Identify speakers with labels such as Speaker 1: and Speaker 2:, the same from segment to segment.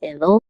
Speaker 1: Hello.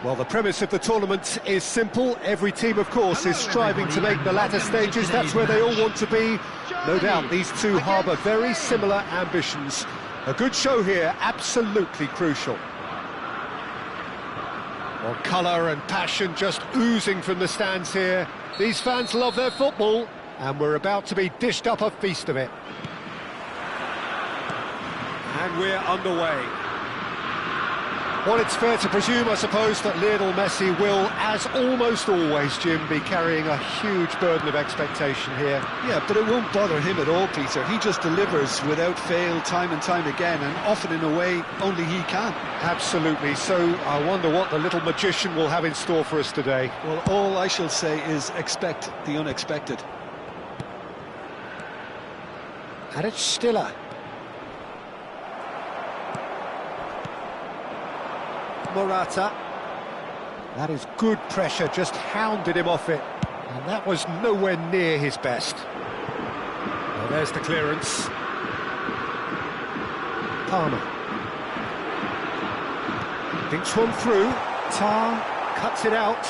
Speaker 2: Well, the premise of the tournament is simple. Every team, of course, is striving to make the latter stages. That's where they all want to be. No doubt these two harbour very similar ambitions. A good show here, absolutely crucial. Well, colour and passion just oozing from the stands here. These fans love their football, and we're about to be dished up a feast of it. And we're underway. Well, it's fair to presume, I suppose, that Lionel Messi will, as almost always, Jim, be carrying a huge burden of expectation here.
Speaker 3: Yeah, but it won't bother him at all, Peter. He just delivers without fail time and time again, and often in a way only he can.
Speaker 2: Absolutely. So I wonder what the little magician will have in store for us today.
Speaker 3: Well, all I shall say is expect the unexpected.
Speaker 2: And it's Stiller. Morata. That is good pressure, just hounded him off it. And that was nowhere near his best. Well, there's the clearance. Palmer. Thinks one through. Tar cuts it out.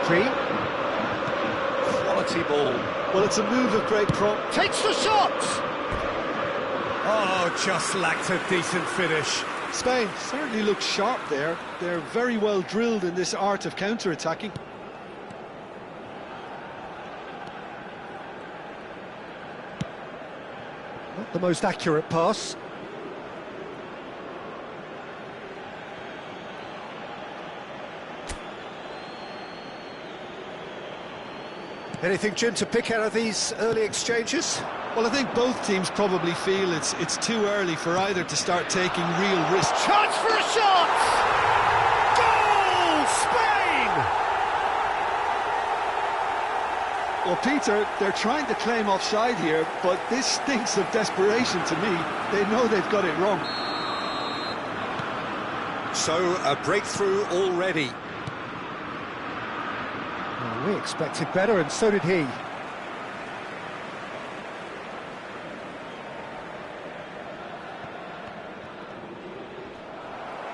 Speaker 2: Pedri. Quality ball.
Speaker 3: Well, it's a move of great
Speaker 2: Takes the shot! Oh, just lacked a decent finish.
Speaker 3: Spain certainly looks sharp there. They're very well drilled in this art of counter-attacking.
Speaker 2: Not the most accurate pass. Anything, Jim, to pick out of these early exchanges?
Speaker 3: Well, I think both teams probably feel it's too early for either to start taking real risks.
Speaker 2: Chance for a shot! Goal! Spain!
Speaker 3: Well, Peter, they're trying to claim offside here, but this stinks of desperation to me. They know they've got it wrong.
Speaker 2: So, a breakthrough already. Well, we expected better, and so did he.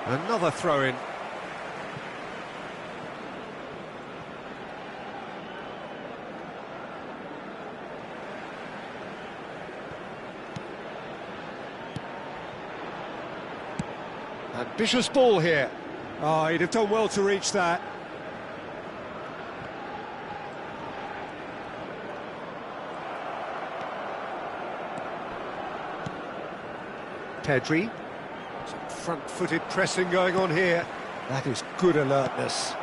Speaker 2: Another throw-in. Ambitious ball here. Oh, he'd have done well to reach that. Pedri. Some front-footed pressing going on here. That is good alertness.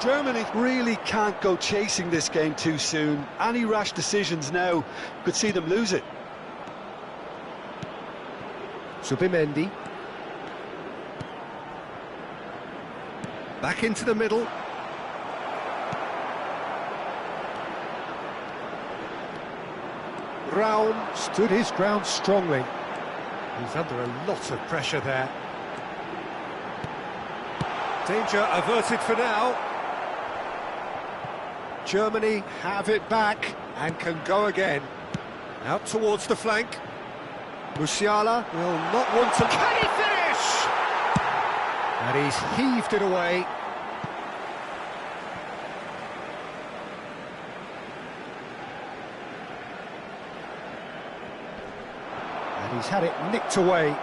Speaker 3: Germany really can't go chasing this game too soon. Any rash decisions now could see them lose it.
Speaker 2: Subimendi. Back into the middle. Raum stood his ground strongly. He's under a lot of pressure there. Danger averted for now. Germany have it back and can go again. Out towards the flank. Musiala will not want to... Can he finish? And he's heaved it away. And he's had it nicked away.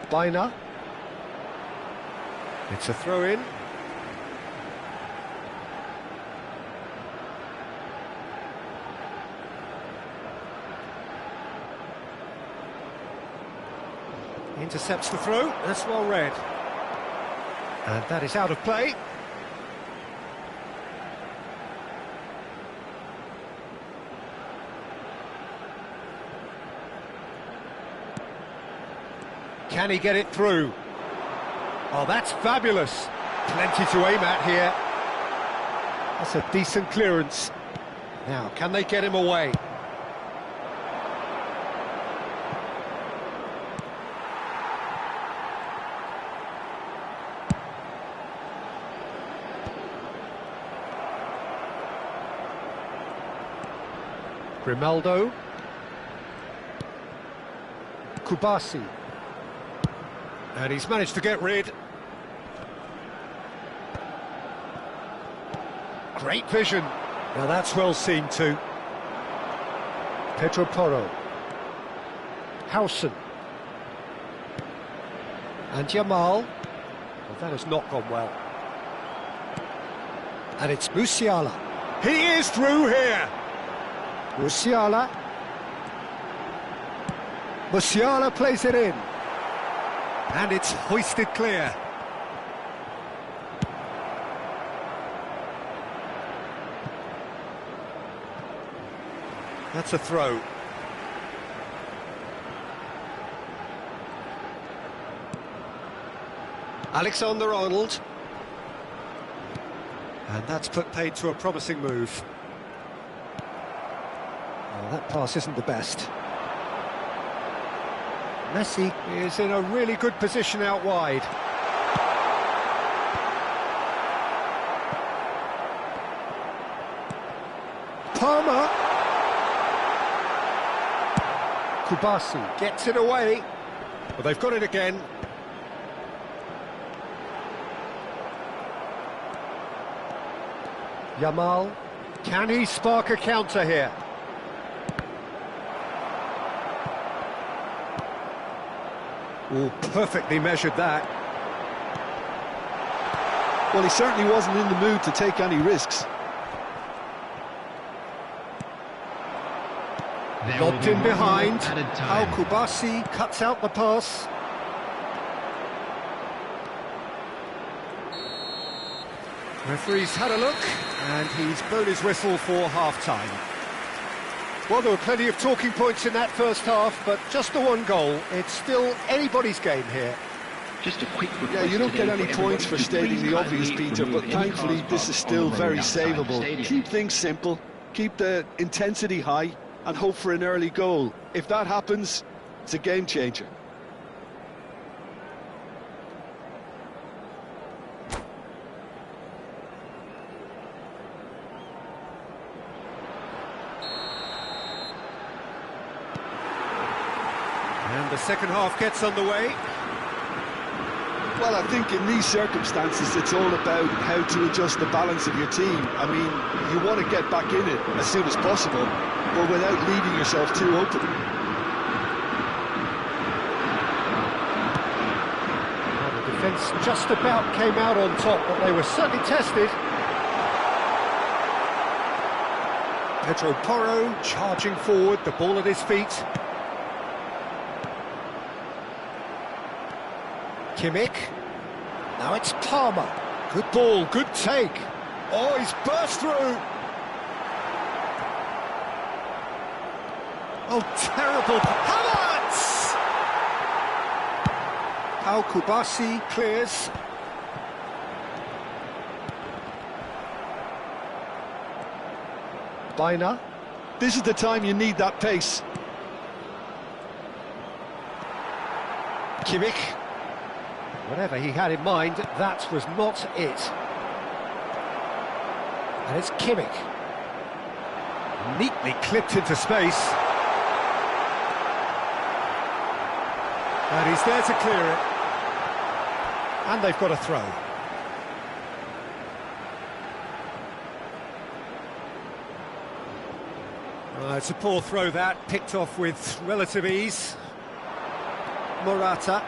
Speaker 2: Biner. It's a throw-in. Intercepts the throw, that's well read. And that is out of play. Can he get it through? Oh, that's fabulous. Plenty to aim at here. That's a decent clearance. Now, can they get him away? Grimaldo. Kubasi. And he's managed to get rid. Great vision. Now that's well seen too. Pedro Porro. Howson. And Yamal. Well, that has not gone well. And it's Musiala. He is through here. Musiala. Musiala plays it in. And it's hoisted clear. That's a throw. Alexander-Arnold. And that's put paid to a promising move. Well, that pass isn't the best. Messi is in a really good position out wide. Palmer. Kubasi gets it away. Well, they've got it again. Yamal, can he spark a counter here? Oh, perfectly measured that.
Speaker 3: Well, he certainly wasn't in the mood to take any risks.
Speaker 2: Lobbed in behind. Al-Kubasi cuts out the pass. Referee's had a look, and he's blown his whistle for half-time. Well, there were plenty of talking points in that first half, but just the one goal. It's still anybody's game here.
Speaker 1: Just a quick request.
Speaker 3: Yeah, you don't get any points for stating the obvious, Peter, but thankfully this is still very savable. Keep things simple, keep the intensity high, and hope for an early goal. If that happens, it's a game changer.
Speaker 2: And the second half gets underway.
Speaker 3: Well, I think in these circumstances it's all about how to adjust the balance of your team. I mean, you want to get back in it as soon as possible, but without leaving yourself too open.
Speaker 2: Well, the defence just about came out on top, but they were certainly tested. Pedro Porro charging forward, the ball at his feet. Kimmich. Now it's Palmer. Good ball, good take. Oh, he's burst through. Oh, terrible. Havertz! Al-Kubasi clears. Baina.
Speaker 3: This is the time you need that pace.
Speaker 2: Kimmich. Whatever he had in mind, that was not it. And it's Kimmich. Neatly clipped into space. And he's there to clear it. And they've got a throw. It's a poor throw that, picked off with relative ease. Morata.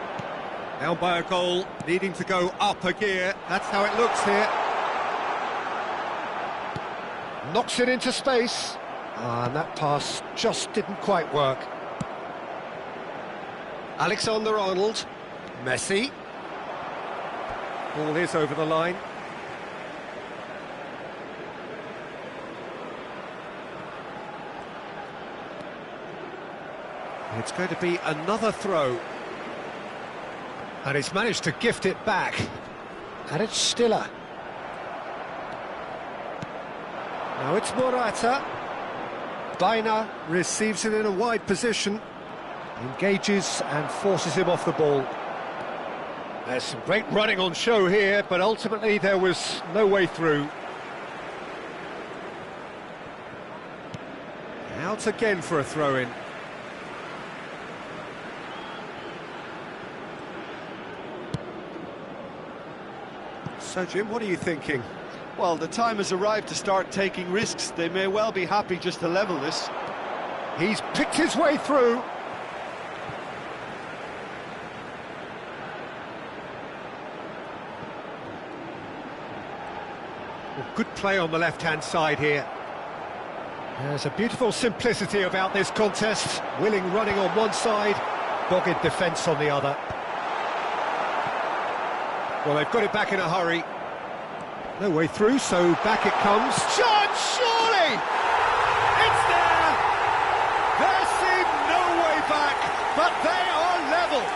Speaker 2: Down by a goal, needing to go up a gear. That's how it looks here. Knocks it into space. And that pass just didn't quite work. Alexander-Arnold. Messi. Ball is over the line. It's going to be another throw. And he's managed to gift it back. And it's Stiller. Now it's Morata. Baina receives it in a wide position. Engages and forces him off the ball. There's some great running on show here, but ultimately there was no way through. Out again for a throw-in. So, Jim, what are you thinking?
Speaker 3: Well, the time has arrived to start taking risks. They may well be happy just to level this.
Speaker 2: He's picked his way through. Well, good play on the left-hand side here. There's a beautiful simplicity about this contest. Willing running on one side, dogged defence on the other. Well, they've got it back in a hurry. No way through, so back it comes. Chance, surely! It's there! There seemed no way back, but they are level!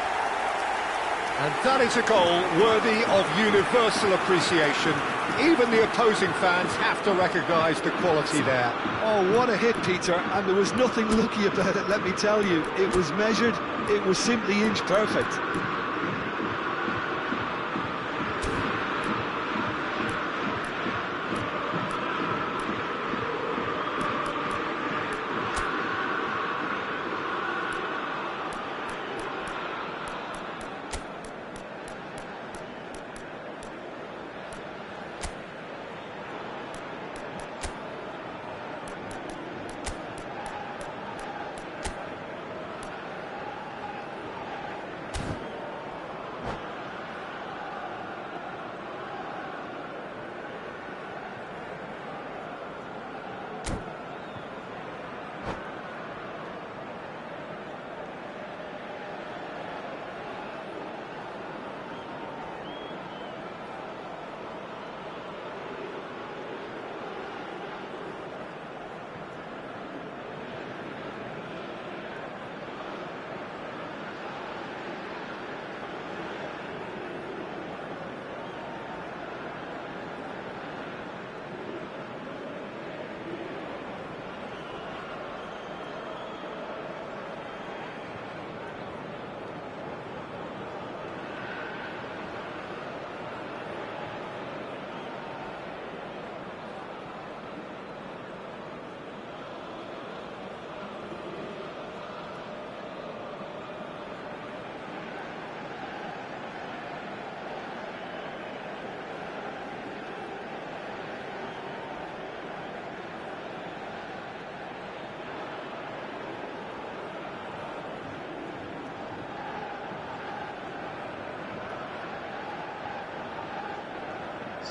Speaker 2: And that is a goal worthy of universal appreciation. Even the opposing fans have to recognise the quality there.
Speaker 3: Oh, what a hit, Peter, and there was nothing lucky about it, let me tell you. It was measured, it was simply inch perfect.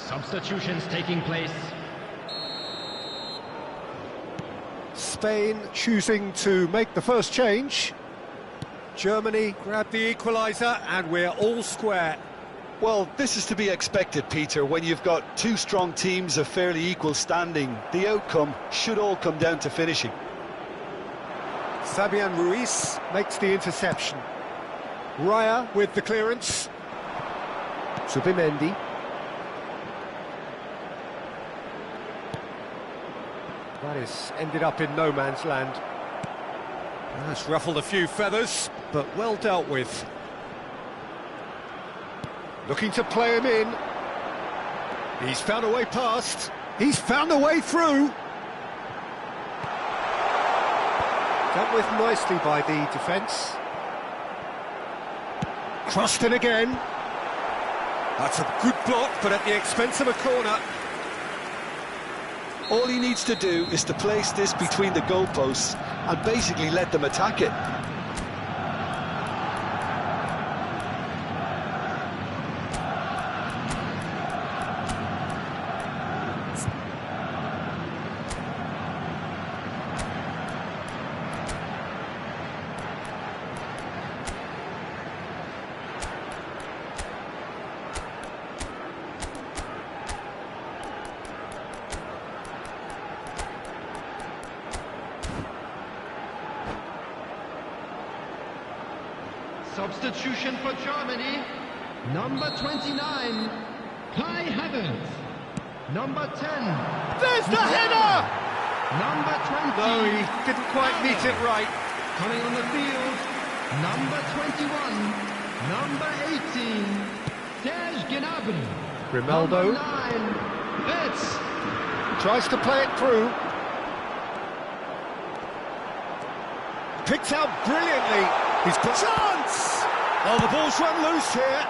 Speaker 1: Substitutions taking place.
Speaker 2: Spain choosing to make the first change. Germany grab the equaliser and we're all square.
Speaker 3: Well, this is to be expected, Peter. When you've got two strong teams of fairly equal standing, the outcome should all come down to finishing.
Speaker 2: Fabian Ruiz makes the interception. Raya with the clearance. Zubimendi. That is ended up in no man's land. That's ruffled a few feathers, but well dealt with. Looking to play him in. He's found a way past. He's found a way through. Dealt with nicely by the defence. Crossed in again. That's a good block, but at the expense of a corner.
Speaker 3: All he needs to do is to place this between the goalposts and basically let them attack it.
Speaker 1: Substitution for Germany. Number 29, Kai Havertz. Number 10.
Speaker 2: There's the header!
Speaker 1: Number 20.
Speaker 2: No, he didn't quite meet it right.
Speaker 1: Coming on the field. Number 21. Number 18. Serge Gnabry.
Speaker 2: Grimaldo.
Speaker 1: Number 9. It's
Speaker 2: Tries to play it through. Picked out brilliantly. He's got chance! Oh, the ball's run loose here.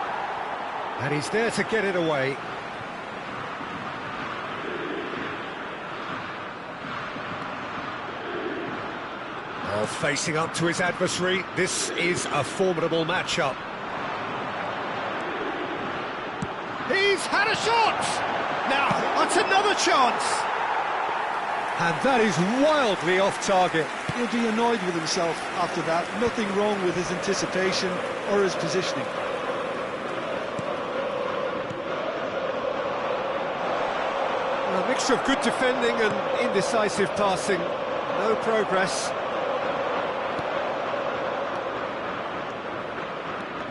Speaker 2: And he's there to get it away. Oh, facing up to his adversary. This is a formidable matchup. He's had a shot! Now, that's another chance! And that is wildly off target.
Speaker 3: He'll be annoyed with himself after that. Nothing wrong with his anticipation or his positioning.
Speaker 2: A mixture of good defending and indecisive passing. No progress.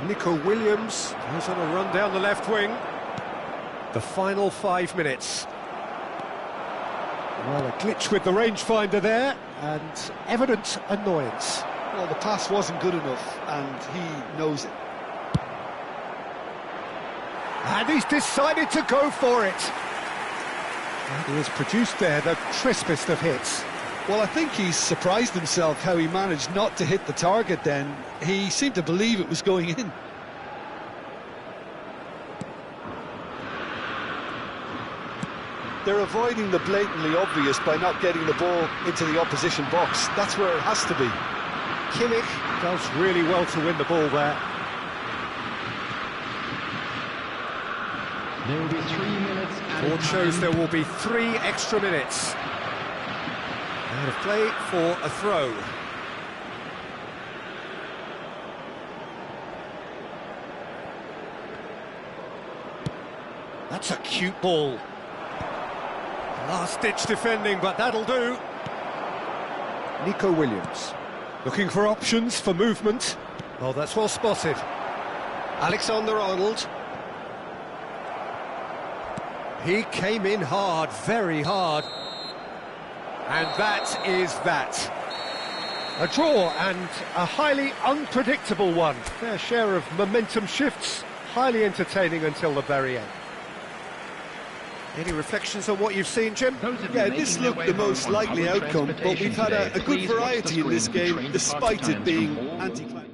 Speaker 2: Nico Williams goes on a run down the left wing. The final 5 minutes. Well, a glitch with the rangefinder there, and evident annoyance.
Speaker 3: Well, the pass wasn't good enough, and he knows it.
Speaker 2: And he's decided to go for it. And he has produced there the crispest of hits.
Speaker 3: Well, I think he's surprised himself how he managed not to hit the target then. He seemed to believe it was going in. They're avoiding the blatantly obvious by not getting the ball into the opposition box. That's where it has to be.
Speaker 2: Kimmich does really well to win the ball there.
Speaker 1: There will be 3 minutes at
Speaker 2: Board shows there will be 3 extra minutes. Out of play for a throw. That's a cute ball. Last-ditch defending, but that'll do. Nico Williams, looking for options for movement. Oh, that's well spotted. Alexander-Arnold. He came in hard, very hard. And that is that. A draw and a highly unpredictable one. Fair share of momentum shifts, highly entertaining until the very end. Any reflections on what you've seen, Jim?
Speaker 3: Yeah, this looked the most likely outcome, but we've had a good variety in this game, despite it being anti-climactic.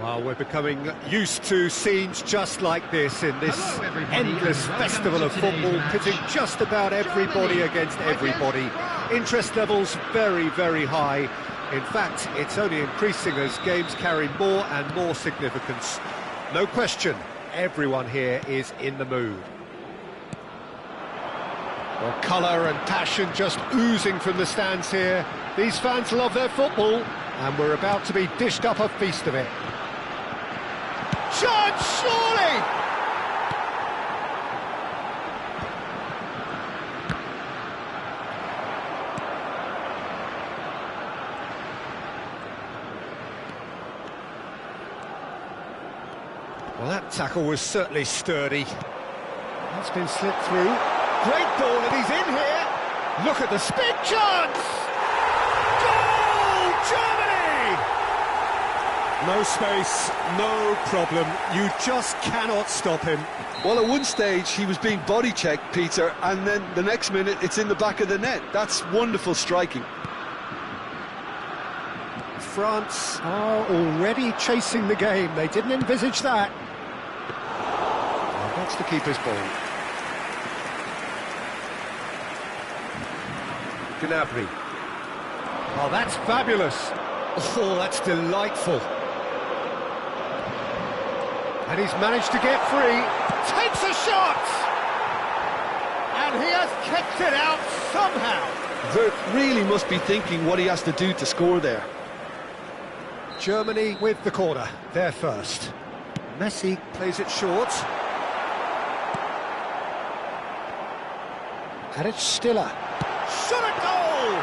Speaker 2: Well, we're becoming used to scenes just like this in this
Speaker 1: Hello, everybody,
Speaker 2: endless
Speaker 1: and welcome
Speaker 2: festival
Speaker 1: to
Speaker 2: of
Speaker 1: today's
Speaker 2: football,
Speaker 1: match.
Speaker 2: pitting just about everybody
Speaker 1: Germany
Speaker 2: against everybody.
Speaker 1: against France.
Speaker 2: Interest levels very, very high. In fact, it's only increasing as games carry more and more significance. No question, everyone here is in the mood. Well, colour and passion just oozing from the stands here. These fans love their football, and we're about to be dished up a feast of it. Chance, surely! Well, that tackle was certainly sturdy. That's been slipped through. Great ball, and he's in here. Look at the spin chance! Goal, Germany! No space, no problem. You just cannot stop him.
Speaker 3: Well, at one stage he was being body checked, Peter, and then the next minute it's in the back of the net. That's wonderful striking.
Speaker 2: France are already chasing the game. They didn't envisage that. Well, that's the keeper's ball. Gnabry. Oh, that's fabulous. Oh, that's delightful. And he's managed to get free. Takes a shot! And he has kept it out somehow.
Speaker 3: Fisrt really must be thinking what he has to do to score there.
Speaker 2: Germany with the corner. They're first. Messi plays it short. And it's Stiller. Shot a goal!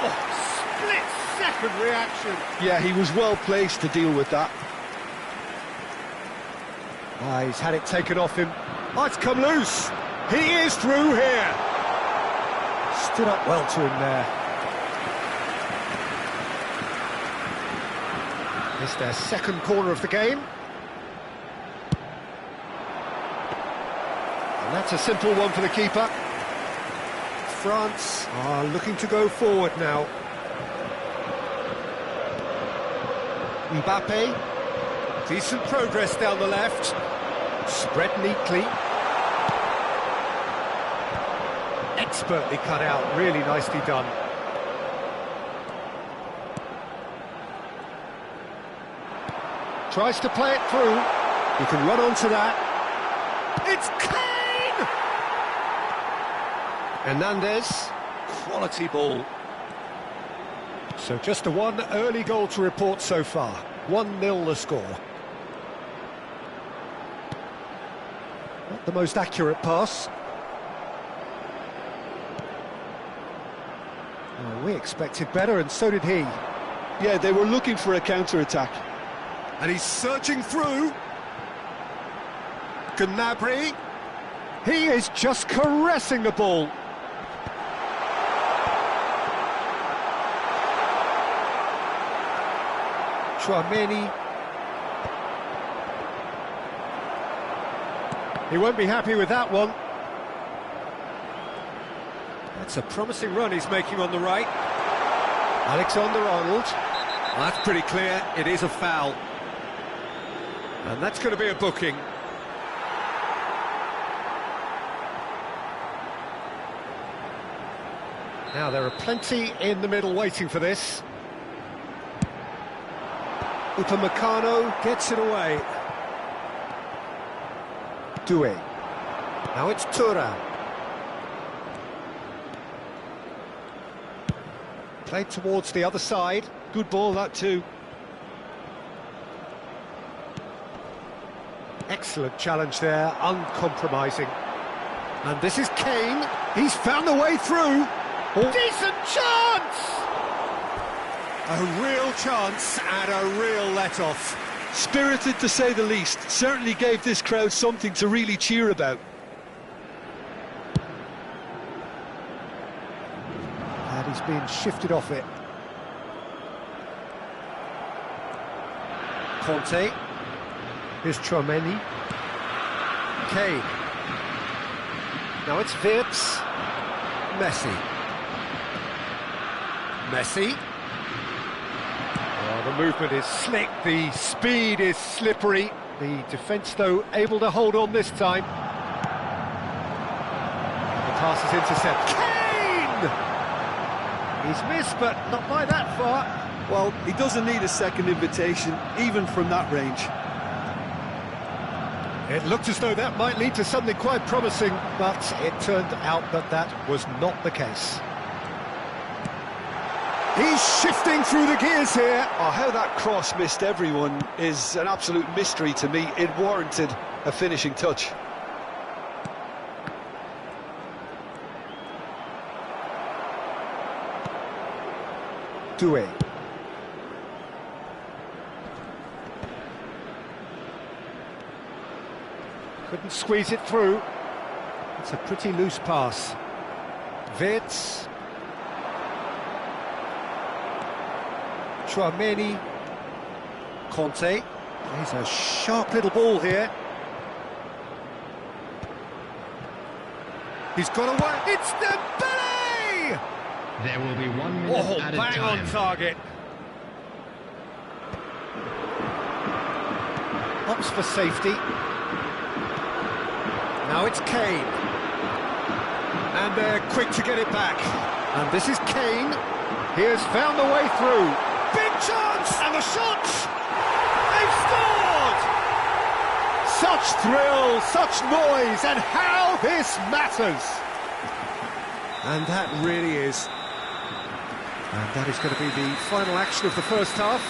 Speaker 2: Oh, split-second reaction.
Speaker 3: Yeah, he was well placed to deal with that.
Speaker 2: Ah, he's had it taken off him. Oh, it's come loose. He is through here. Stood up well to him there. It's their second corner of the game. And that's a simple one for the keeper. France are looking to go forward now. Mbappe. Decent progress down the left. Spread neatly. Expertly cut out, really nicely done. Tries to play it through. You can run onto that. It's Kane! Hernandez. Quality ball. So just a one early goal to report so far. 1-0 the score. Not the most accurate pass. Well, we expected better, and so did he.
Speaker 3: Yeah, they were looking for a counter-attack.
Speaker 2: And he's searching through. Gnabry. He is just caressing the ball. Chouameni. He won't be happy with that one. That's a promising run he's making on the right. Alexander-Arnold. Well, that's pretty clear. It is a foul. And that's going to be a booking. Now, there are plenty in the middle waiting for this. Upamecano gets it away. Doué. Now it's Thuram. Played towards the other side.
Speaker 3: Good ball, that too.
Speaker 2: Excellent challenge there, uncompromising. And this is Kane. He's found the way through. Oh. Decent chance! A real chance and a real let-off.
Speaker 3: Spirited to say the least. Certainly gave this crowd something to really cheer about.
Speaker 2: And he's being shifted off it. Conte. Here's Chouameni. Kane. Now it's Vips. Messi. Messi. Well, the movement is slick, the speed is slippery. The defence, though, able to hold on this time. And the pass is intercepted. Kane! He's missed, but not by that far.
Speaker 3: Well, he doesn't need a second invitation, even from that range.
Speaker 2: It looked as though that might lead to something quite promising, but it turned out that that was not the case. He's shifting through the gears here.
Speaker 3: Oh, how that cross missed everyone is an absolute mystery to me. It warranted a finishing touch.
Speaker 2: Doué. Couldn't squeeze it through. It's a pretty loose pass. Fisrt. Chouameni. Conte. He's a sharp little ball here. He's got away. It's Dembele!
Speaker 1: There will be 1 minute added
Speaker 2: bang
Speaker 1: time.
Speaker 2: on target. Opts for safety. Now it's Kane. And they're quick to get it back. And this is Kane. He has found a way through. Big chance! And the shot! They've scored! Such thrill, such noise, and how this matters! And that really is. And that is going to be the final action of the first half.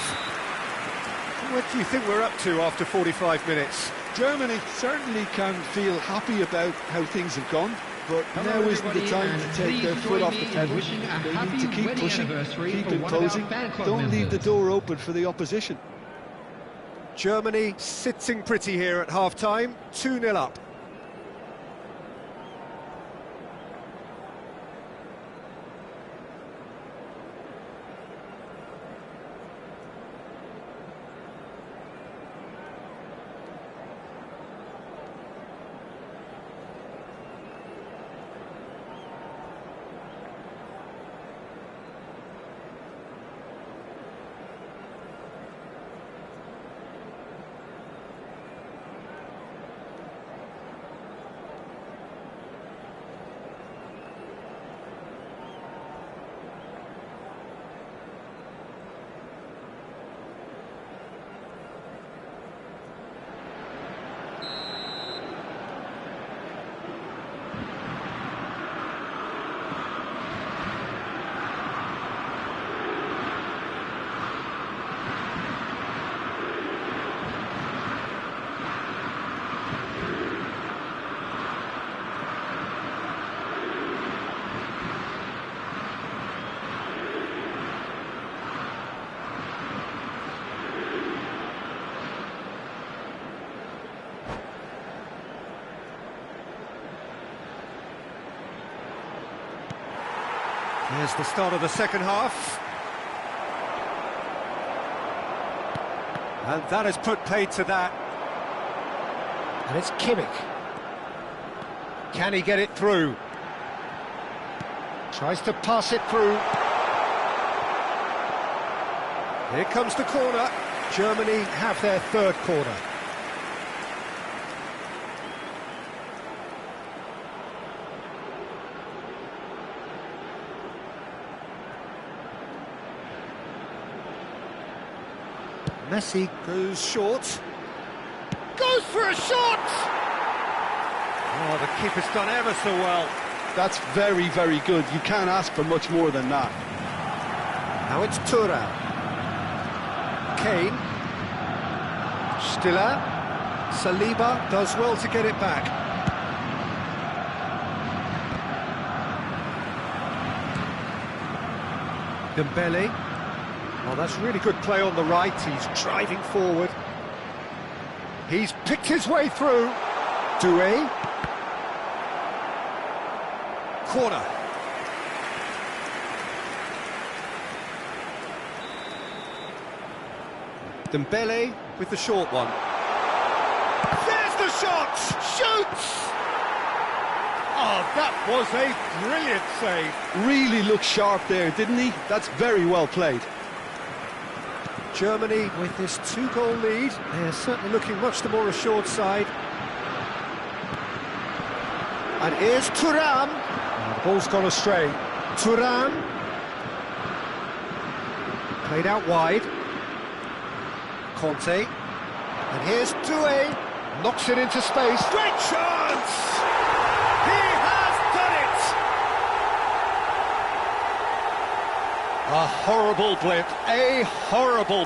Speaker 2: What do you think we're up to after 45 minutes?
Speaker 3: Germany certainly can feel happy about how things have gone, but now isn't the time to take their foot off the pedal. They need to keep pushing, keep imposing, don't leave the door open for the opposition.
Speaker 2: Germany sitting pretty here at half-time, 2-0 up. Here's the start of the second half. And that has put paid to that. And it's Kimmich. Can he get it through? Tries to pass it through. Here comes the corner. Germany have their third corner. Messi goes short. Goes for a shot! Oh, the keeper's done ever so well.
Speaker 3: That's very, very good. You can't ask for much more than that.
Speaker 2: Now it's Thuram. Kane. Stiller. Saliba does well to get it back. Dembele. Oh, that's really good play on the right. He's driving forward. He's picked his way through. Doué. Corner. Dembele with the short one. There's the shot! Shoots! Oh, that was a brilliant save.
Speaker 3: Really looked sharp there, didn't he? That's very well played.
Speaker 2: Germany with this 2-goal lead. They're certainly looking much the more assured side. And here's Thuram. Oh, the ball's gone astray. Thuram. Played out wide. Conte. And here's Doué. Knocks it into space. Great chance! He has done it! A horrible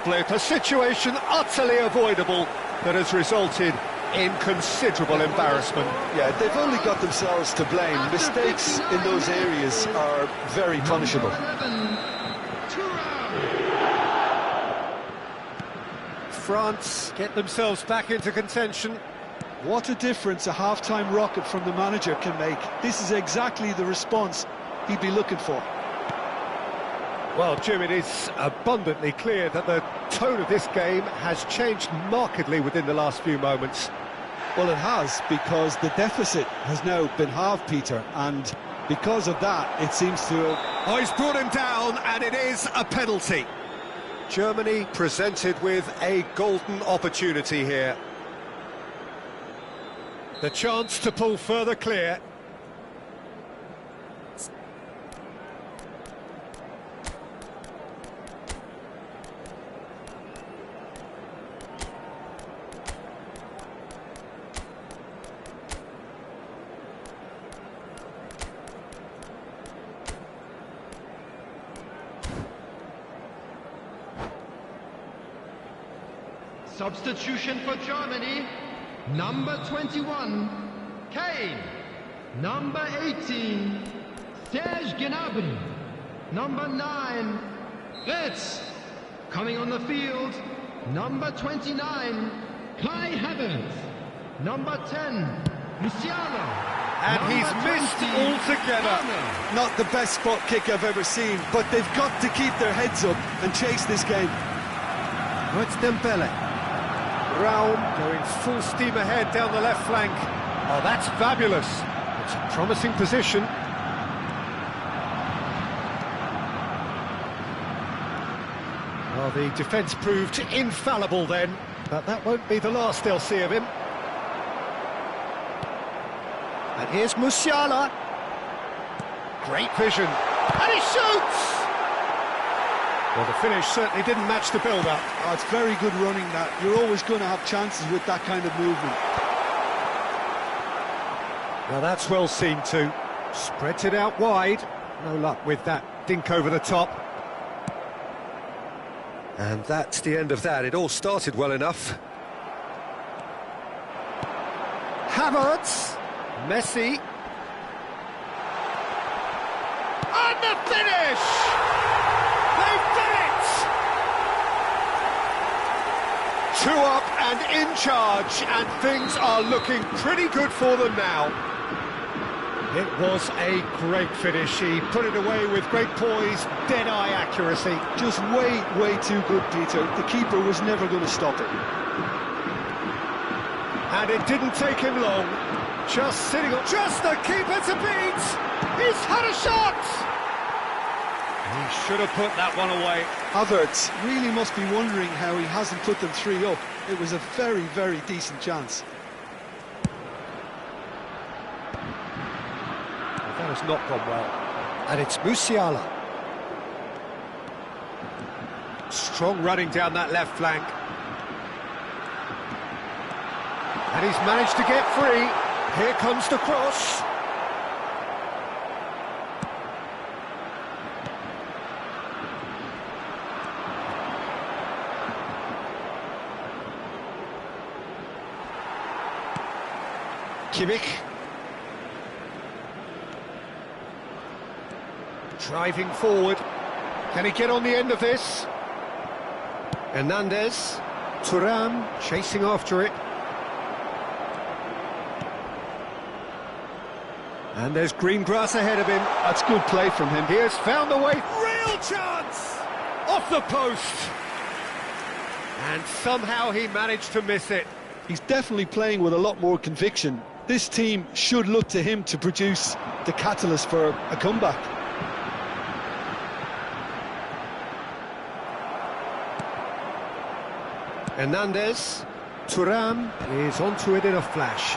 Speaker 2: blip, a situation utterly avoidable that has resulted in considerable embarrassment.
Speaker 3: Yeah, they've only got themselves to blame. Mistakes in those areas are very punishable.
Speaker 2: France get themselves back into contention.
Speaker 3: What a difference a half-time rocket from the manager can make. This is exactly the response he'd be looking for.
Speaker 2: Well, Jim, it is abundantly clear that the tone of this game has changed markedly within the last few moments.
Speaker 3: Well, it has, because the deficit has now been halved, Peter, and because of that, it seems to have...
Speaker 2: Oh, he's brought him down, and it is a penalty. Germany presented with a golden opportunity here. The chance to pull further clear.
Speaker 1: Substitution for Germany, number 21, Kane. Number 18, Serge Gnabry. Number 9, Fisrt. Coming on the field, number 29, Kai Havertz. Number 10, Musiala.
Speaker 2: And he's missed altogether.
Speaker 3: Not the best spot kick I've ever seen, but they've got to keep their heads up and chase this game.
Speaker 2: Oh, it's Dembele. Raum going full steam ahead down the left flank. Oh, that's fabulous. It's a promising position. Well, the defence proved infallible then, but that won't be the last they'll see of him. And here's Musiala. Great vision. And he shoots! Well, the finish certainly didn't match the build-up.
Speaker 3: Oh, it's very good running, that. You're always going to have chances with that kind of movement.
Speaker 2: Now that's well seen too. Spreads it out wide. No luck with that dink over the top. And that's the end of that. It all started well enough. Havertz. Messi. And the finish! They've done it! 2 up and in charge, and things are looking pretty good for them now. It was a great finish. He put it away with great poise, dead-eye accuracy.
Speaker 3: Just way too good, Peter. The keeper was never going to stop it.
Speaker 2: And it didn't take him long. Just sitting on... Just the keeper to beat! He's had a shot! He should have put that one away.
Speaker 3: Havertz really must be wondering how he hasn't put them 3 up. It was a very decent chance.
Speaker 2: That has not gone well. And it's Musiala. Strong running down that left flank. And he's managed to get free. Here comes the cross. Kimmich. Driving forward. Can he get on the end of this? Hernandez. Thuram chasing after it. And there's green grass ahead of him.
Speaker 3: That's good play from him.
Speaker 2: He has found the way. Real chance! Off the post. And somehow he managed to miss it.
Speaker 3: He's definitely playing with a lot more conviction. This team should look to him to produce the catalyst for a comeback.
Speaker 2: Hernandez. Thuram is onto it in a flash.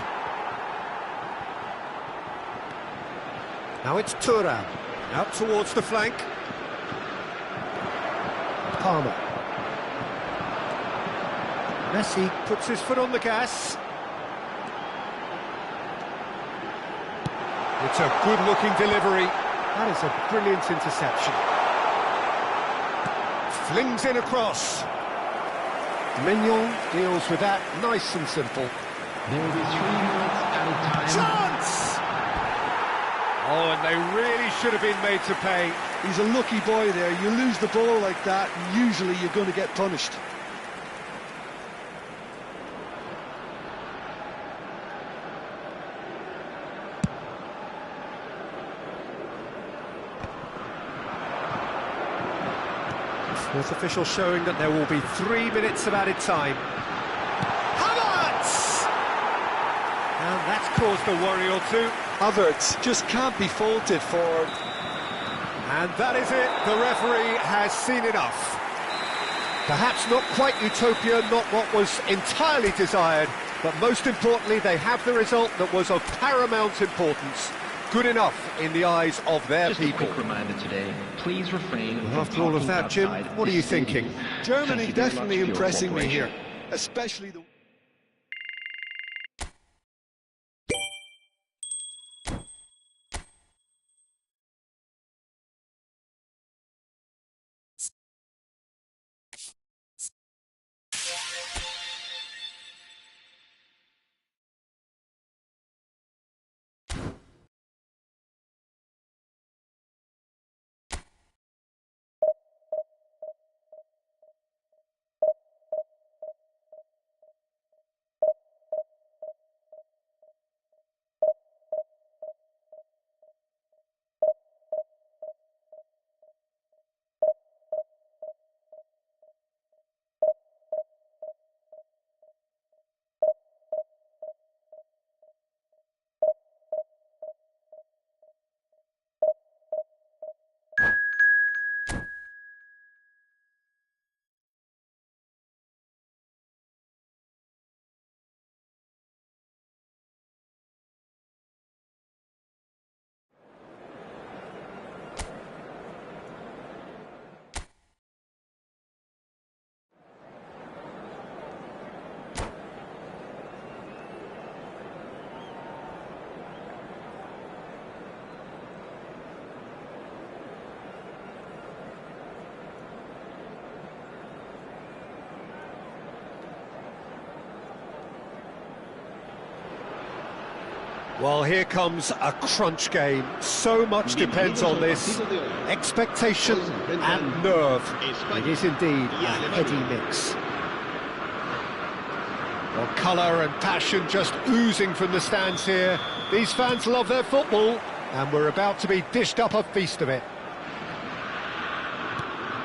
Speaker 2: Now it's Thuram, out towards the flank. Palmer. Messi puts his foot on the gas. It's a good-looking delivery. That is a brilliant interception. Flings in across. Mignon deals with that, nice and simple.
Speaker 1: There will be 3 minutes added time.
Speaker 2: Chance! Oh, and they really should have been made to pay.
Speaker 3: He's a lucky boy there. You lose the ball like that, and usually you're going to get punished.
Speaker 2: Fourth official showing that there will be 3 minutes of added time. Havertz! And that's caused a worry or two.
Speaker 3: Havertz just can't be faulted for...
Speaker 2: And that is it. The referee has seen enough. Perhaps not quite utopia, not what was entirely desired, but most importantly, they have the result that was of paramount importance. Good enough in the eyes of their people.
Speaker 4: Just a quick reminder today, please refrain from
Speaker 2: After all of that, Jim, what are you thinking?
Speaker 3: Germany definitely impressing me here, especially the...
Speaker 2: Well, here comes a crunch game. So much depends on this. Expectation and nerve. It is indeed a heady mix. Well, colour and passion just oozing from the stands here. These fans love their football, and we're about to be dished up a feast of it.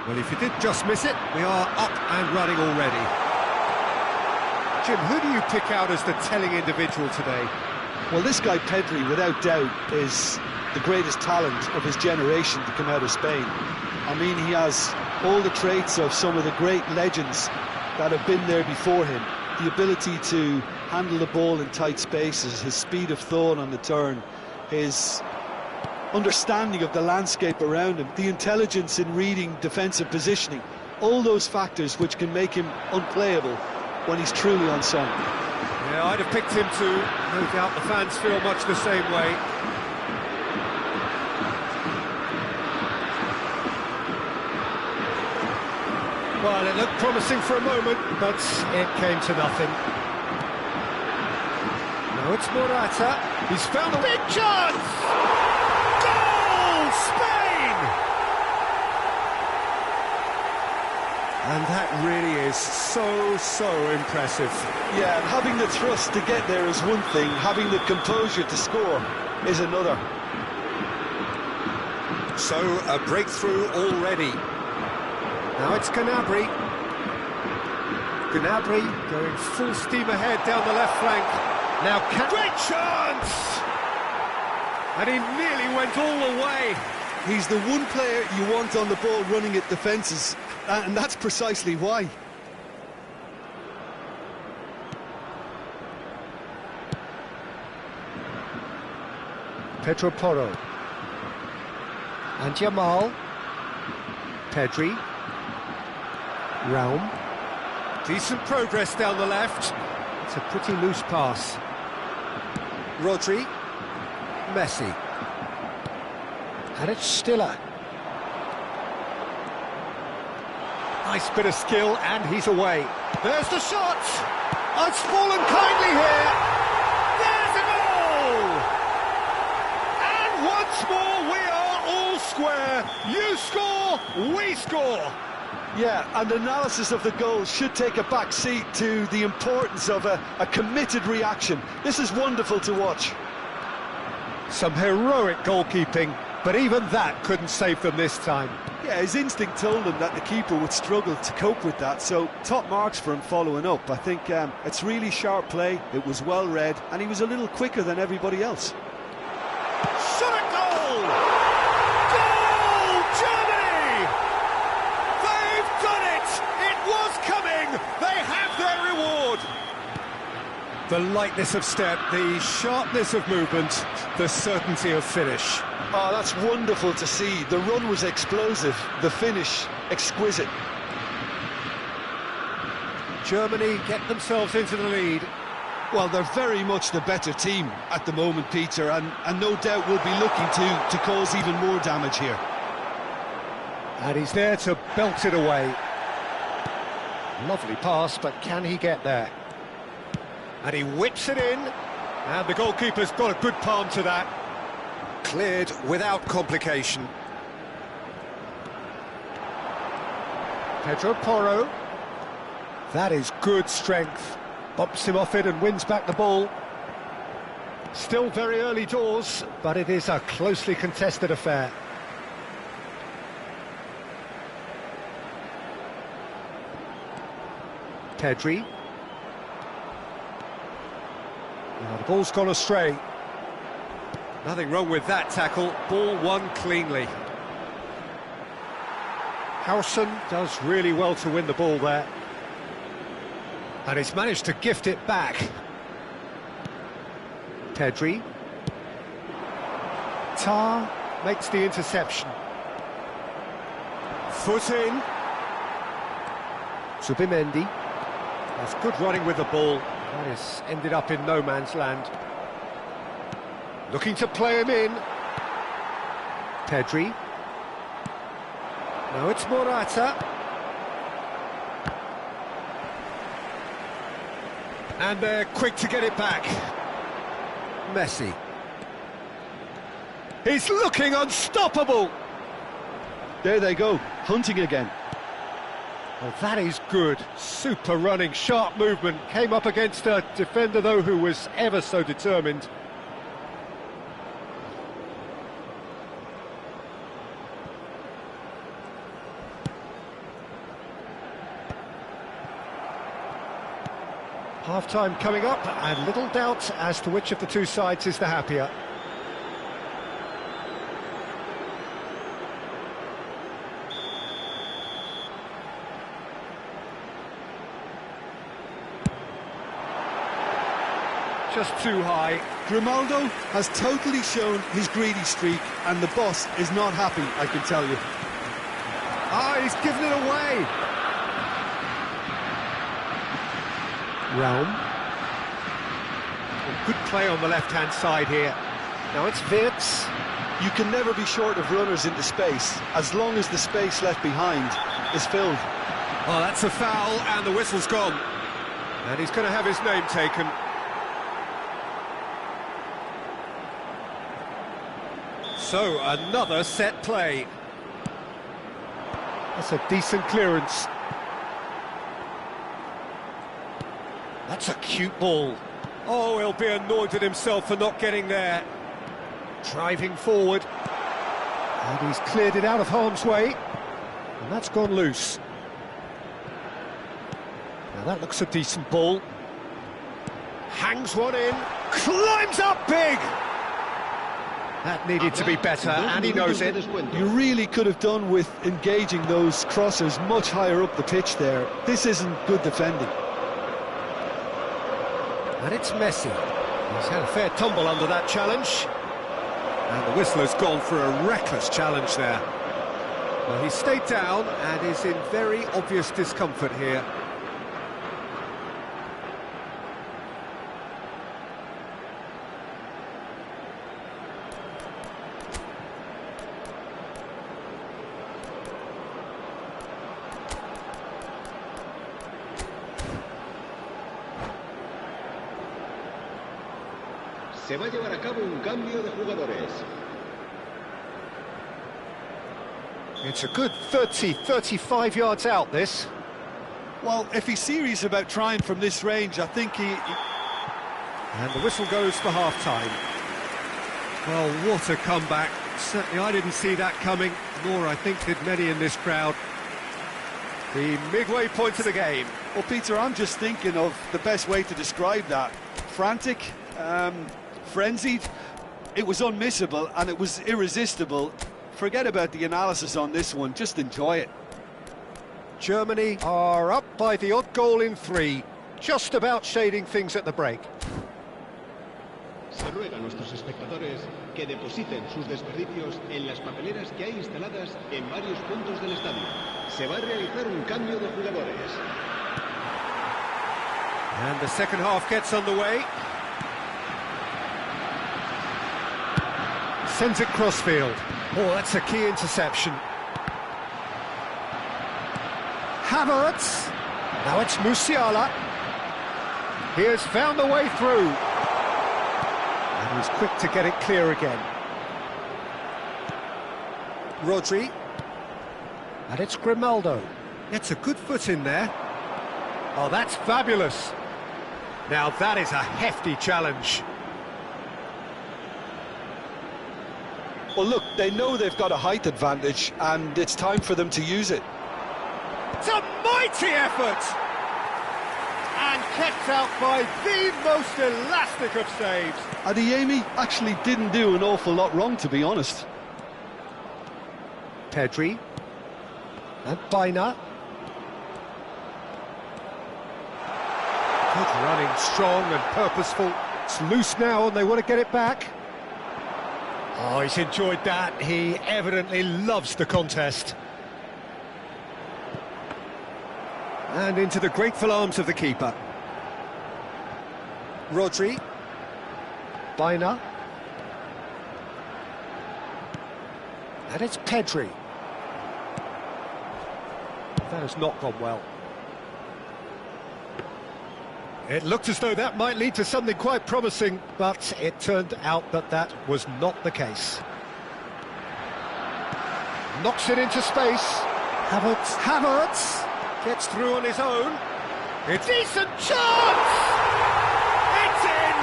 Speaker 2: Well, if you did just miss it, we are up and running already. Jim, who do you pick out as the telling individual today?
Speaker 3: Well, this guy Pedri, without doubt, is the greatest talent of his generation to come out of Spain. I mean, he has all the traits of some of the great legends that have been there before him. The ability to handle the ball in tight spaces, his speed of thought on the turn, his understanding of the landscape around him, the intelligence in reading defensive positioning, all those factors which can make him unplayable when he's truly on song.
Speaker 2: Yeah, I'd have picked him too. No doubt the fans feel much the same way. Well, it looked promising for a moment, but it came to nothing. Now it's Morata. He's found a big chance! Goal! Spain! And that really is so impressive.
Speaker 3: Yeah, and having the thrust to get there is one thing, having the composure to score is another.
Speaker 2: So, a breakthrough already. Now it's Gnabry. Gnabry going full steam ahead down the left flank. Now, great chance! And he nearly went all the way.
Speaker 3: He's the one player you want on the ball running at defences, and that's precisely why.
Speaker 2: Pedro Porro. And Jamal. Pedri. Raum. Decent progress down the left. It's a pretty loose pass. Rodri. Messi. And it's Stiller. Nice bit of skill, and he's away. There's the shot! It's fallen kindly here. There's a goal! And once more we are all square. You score, we score.
Speaker 3: Yeah, and analysis of the goal should take a back seat to the importance of a committed reaction. This is wonderful to watch.
Speaker 2: Some heroic goalkeeping, but even that couldn't save them this time.
Speaker 3: Yeah, his instinct told him that the keeper would struggle to cope with that, so top marks for him following up. I think it's really sharp play, it was well read, and he was a little quicker than everybody else.
Speaker 2: Shot at goal! Goal, Germany! They've done it! It was coming! They have their reward! The lightness of step, the sharpness of movement, the certainty of finish.
Speaker 3: Oh, that's wonderful to see. The run was explosive, the finish exquisite.
Speaker 2: Germany get themselves into the lead.
Speaker 3: Well, they're very much the better team at the moment, Peter, and no doubt will be looking to cause even more damage here.
Speaker 2: And he's there to belt it away. Lovely pass, but can he get there? And he whips it in, and the goalkeeper's got a good palm to that. Cleared without complication. Pedro Porro. That is good strength. Bumps him off it and wins back the ball. Still very early doors, but it is a closely contested affair. Pedri. Now the ball's gone astray. Nothing wrong with that tackle, ball won cleanly. Howson does really well to win the ball there. And he's managed to gift it back. Pedri. Tar makes the interception. Foot in. Zubimendi. That's good running with the ball. That has ended up in no man's land. Looking to play him in. Pedri. Now it's Morata. And they're quick to get it back. Messi. He's looking unstoppable.
Speaker 3: There they go, hunting again.
Speaker 2: Well, that is good. Super running, sharp movement. Came up against a defender, though, who was ever so determined. Half-time coming up, and little doubt as to which of the two sides is the happier. Just too high.
Speaker 3: Grimaldo has totally shown his greedy streak, and the boss is not happy, I can tell you.
Speaker 2: Ah, he's given it away. Raum. Good play on the left-hand side here. Now it's Fisrt.
Speaker 3: You can never be short of runners into space, as long as the space left behind is filled.
Speaker 2: Oh, that's a foul, and the whistle's gone. And he's going to have his name taken. So, another set play. That's a decent clearance. That's a cute ball. Oh, he'll be annoyed at himself for not getting there. Driving forward. And he's cleared it out of harm's way. And that's gone loose. Now that looks a decent ball. Hangs one in. Climbs up big! That needed to be better, and he knows it.
Speaker 3: You really could have done with engaging those crossers much higher up the pitch there. This isn't good defending.
Speaker 2: And it's Messi. He's had a fair tumble under that challenge. And the whistler's gone for a reckless challenge there. Well, he stayed down and is in very obvious discomfort here.
Speaker 5: Se va a llevar a cabo un cambio de jugadores.
Speaker 2: It's a good 30, 35 yards out, this.
Speaker 3: Well, if he's serious about trying from this range, I think he...
Speaker 2: And the whistle goes for half-time. Well, what a comeback. Certainly I didn't see that coming, nor I think did many in this crowd. The midway point of the game.
Speaker 3: Well, Peter, I'm just thinking of the best way to describe that. Frantic, frenzied. It was unmissable and it was irresistible. Forget about the analysis on this one, just enjoy it.
Speaker 2: Germany are up by the odd goal in 3, just about shading things at the break.
Speaker 5: Se ruega a nuestros espectadores que depositen sus desperdicios en las papeleras que hay instaladas en varios puntos del estadio. Se va a realizar un cambio de jugadores.
Speaker 2: And the second half gets underway. Sends it crossfield. Oh, that's a key interception. Havertz. Now it's Musiala. He has found a way through. And he's quick to get it clear again. Rodri. And it's Grimaldo. Gets a good foot in there. Oh, that's fabulous. Now that is a hefty challenge.
Speaker 3: Well, look, they know they've got a height advantage, and it's time for them to use it.
Speaker 2: It's a mighty effort! And kept out by the most elastic of saves.
Speaker 3: Adeyemi actually didn't do an awful lot wrong, to be honest.
Speaker 2: Pedri. And Baina. Good running, strong and purposeful. It's loose now and they want to get it back. Oh, he's enjoyed that. He evidently loves the contest. And into the grateful arms of the keeper. Rodri. Baina. And it's Pedri. That has not gone well. It looked as though that might lead to something quite promising, but it turned out that that was not the case. Knocks it into space. Havertz gets through on his own. It's a decent chance! It's in!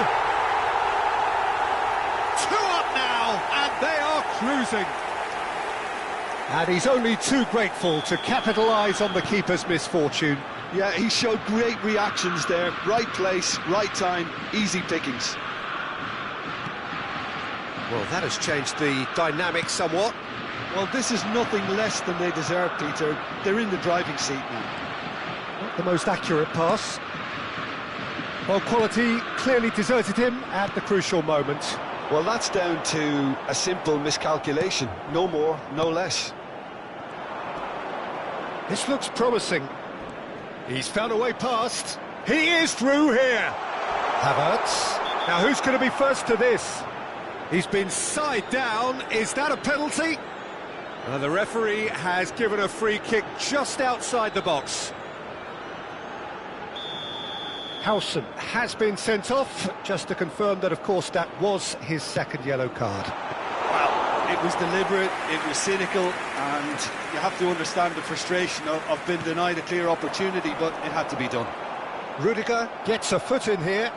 Speaker 2: 2 up now, and they are cruising. And he's only too grateful to capitalise on the keeper's misfortune.
Speaker 3: Yeah, he showed great reactions there. Right place, right time, easy pickings.
Speaker 2: Well, that has changed the dynamic somewhat.
Speaker 3: Well, this is nothing less than they deserve, Peter. They're in the driving seat now.
Speaker 2: Not the most accurate pass. Well, quality clearly deserted him at the crucial moment.
Speaker 3: Well, that's down to a simple miscalculation. No more, no less.
Speaker 2: This looks promising. He's found a way past. He is through here. Havertz. Now who's going to be first to this? He's been side down. Is that a penalty? The referee has given a free kick just outside the box. Howson has been sent off, just to confirm that, of course, that was his second yellow card.
Speaker 3: Well, it was deliberate, it was cynical, and you have to understand the frustration of being denied a clear opportunity, but it had to be done.
Speaker 2: Rudiger gets a foot in here.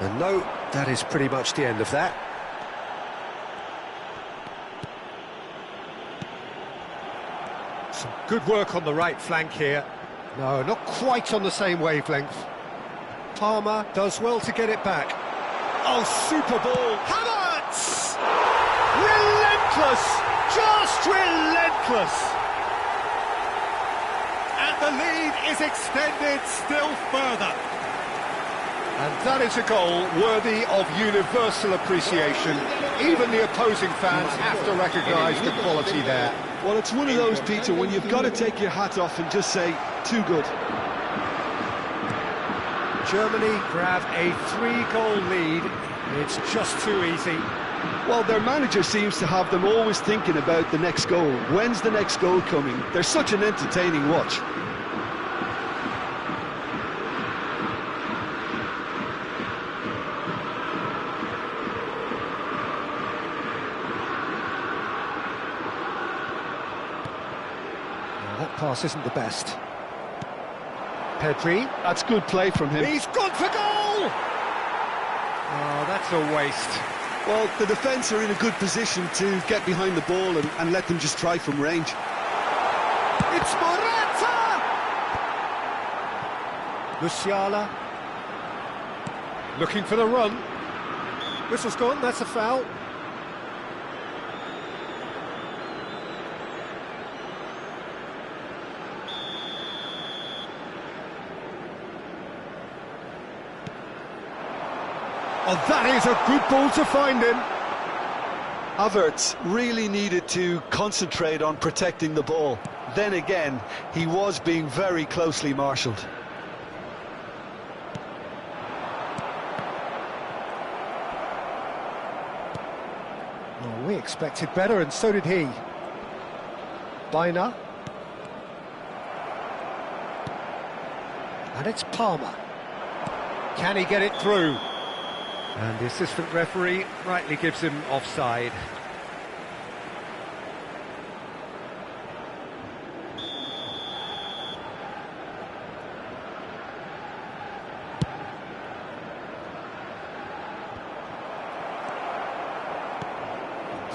Speaker 2: And no, that is pretty much the end of that. Some good work on the right flank here. No, not quite on the same wavelength. Palmer does well to get it back. Oh, super ball. Havertz! Relentless! Just relentless! And the lead is extended still further. And that is a goal worthy of universal appreciation. Even the opposing fans have to recognise the quality there.
Speaker 3: Well, it's one of those, Peter, when you've got to take your hat off and just say, too good.
Speaker 2: Germany grab a 3-goal lead. It's just too easy.
Speaker 3: Well, their manager seems to have them always thinking about the next goal. When's the next goal coming? They're such an entertaining watch.
Speaker 2: That pass isn't the best. Pedri.
Speaker 3: That's good play from him.
Speaker 2: He's gone for goal! Oh, that's a waste.
Speaker 3: Well, the defence are in a good position to get behind the ball and let them just try from range.
Speaker 2: It's Morata! Musiala. Looking for the run. Whistle's gone, that's a foul. Oh, that is a good ball to find him.
Speaker 3: Havertz really needed to concentrate on protecting the ball. Then again, he was being very closely marshalled.
Speaker 2: Oh, we expected better, and so did he. Biner. And it's Palmer. Can he get it through? And the assistant referee rightly gives him offside.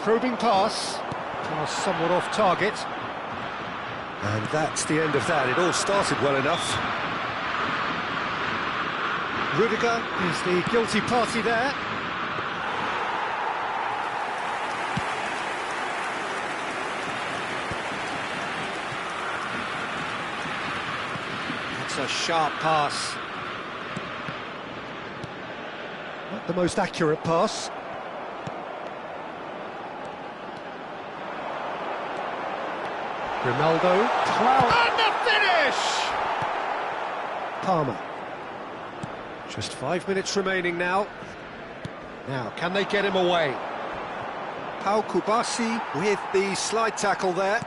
Speaker 2: Probing pass. Pass somewhat off target. And that's the end of that. It all started well enough. Rudiger is the guilty party there. That's a sharp pass. Not the most accurate pass. Ronaldo. And the finish! Palmer. Just 5 minutes remaining now. Now, can they get him away? Pau Kubasi with the slide tackle there.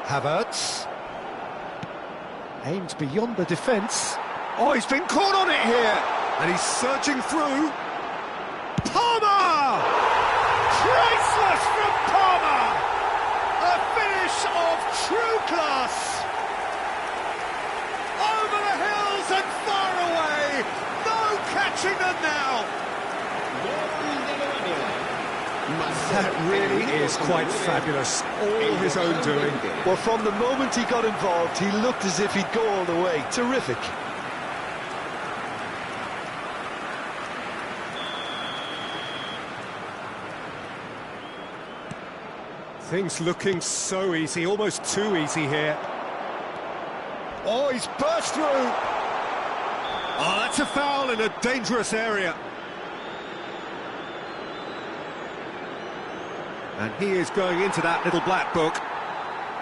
Speaker 2: Havertz. Aimed beyond the defence. Oh, he's been caught on it here! And he's surging through. Palmer! Priceless from Palmer! A finish of true class! Over the hills and far away! No catching them now! That really is quite fabulous. All his own doing.
Speaker 3: Well, from the moment he got involved, he looked as if he'd go all the way. Terrific.
Speaker 2: Things looking so easy, almost too easy here. Oh, he's burst through! Oh, that's a foul in a dangerous area. And he is going into that little black book.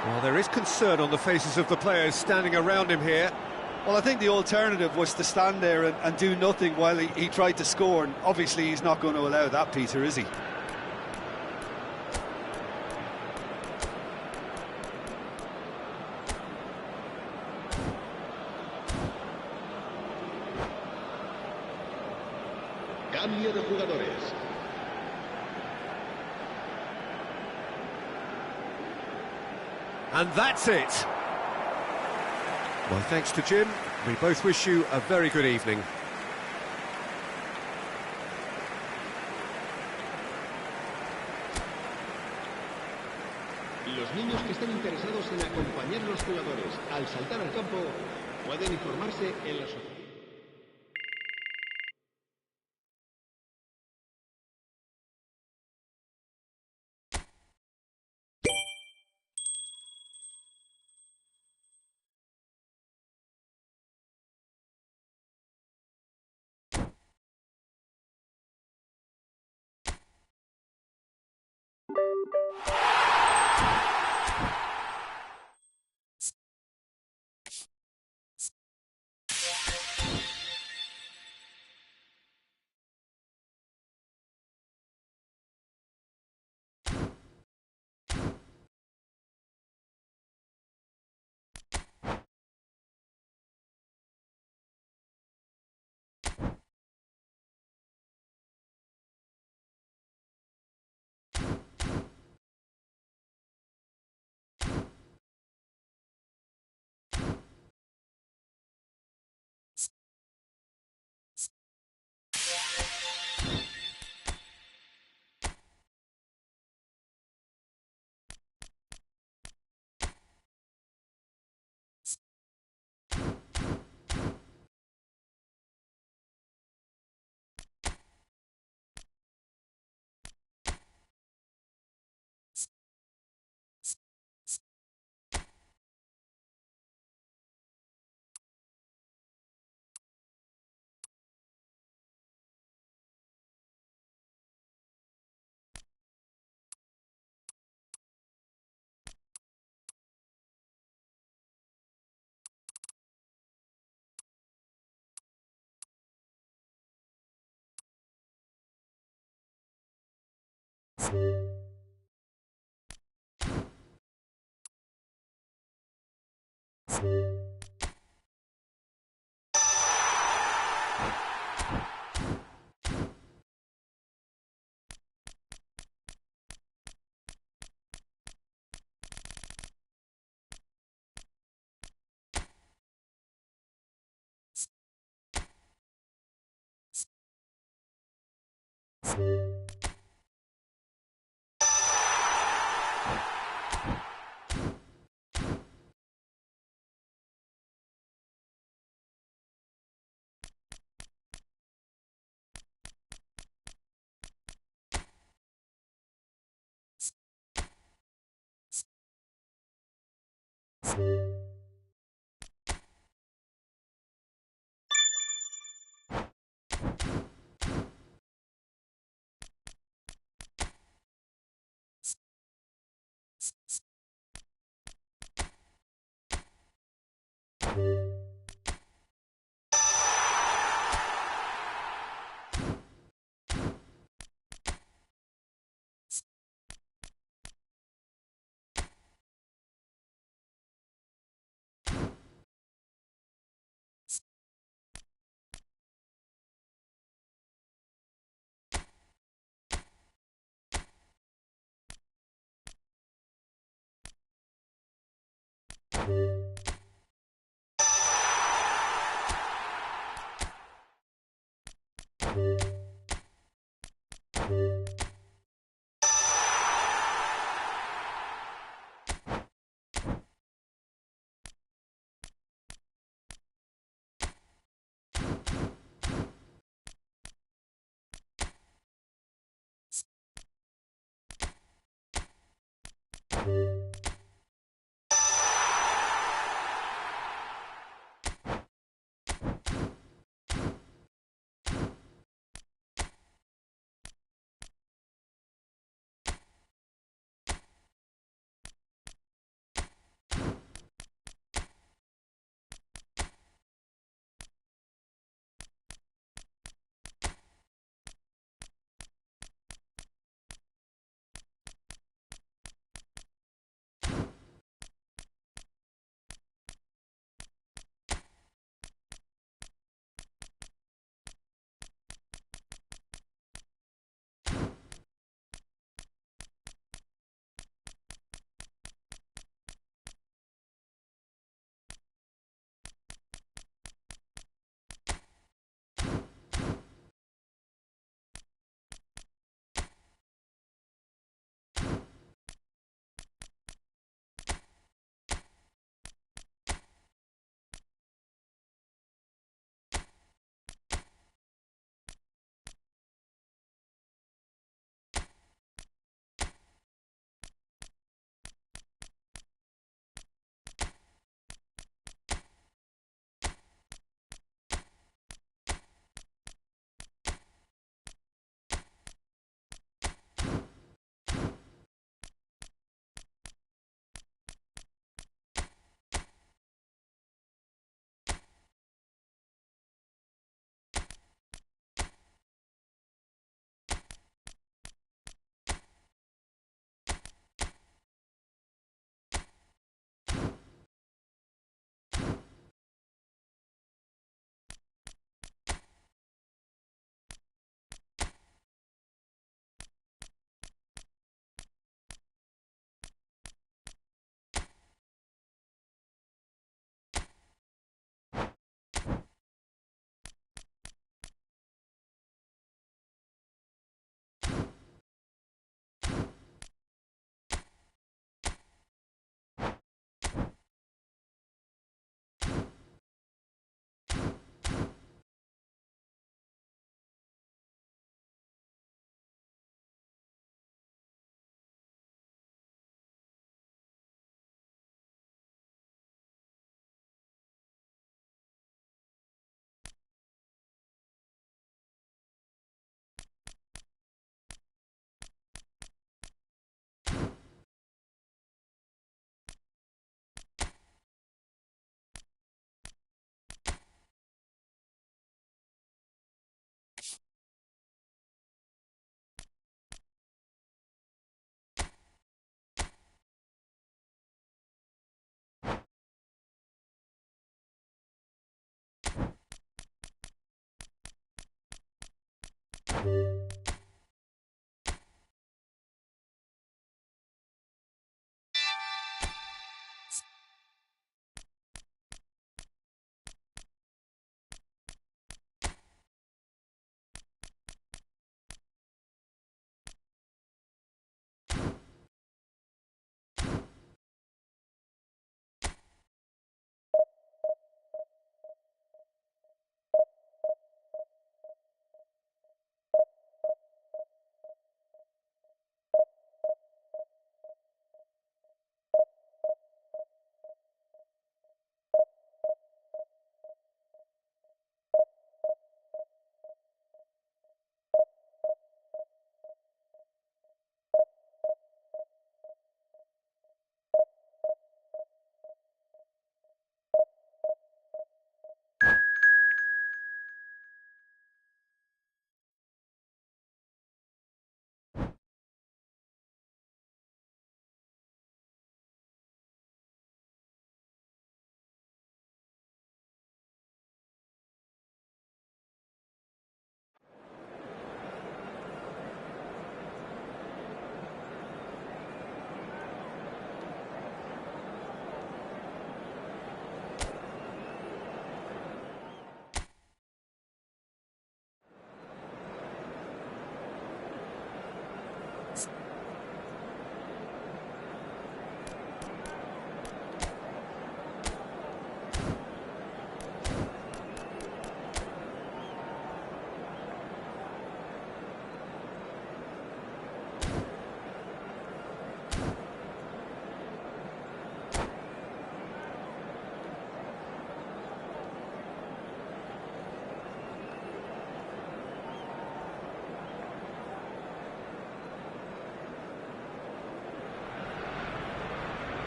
Speaker 2: Well, there is concern on the faces of the players standing around him here.
Speaker 3: Well, I think the alternative was to stand there and do nothing while he tried to score, and obviously he's not going to allow that, Peter, is he?
Speaker 5: Cambio de jugadores.
Speaker 2: And that's it. Well, thanks to Jim. We both wish you a very good evening.
Speaker 5: Los niños que estén interesados en acompañar a los jugadores al saltar al campo pueden informarse en la asociación.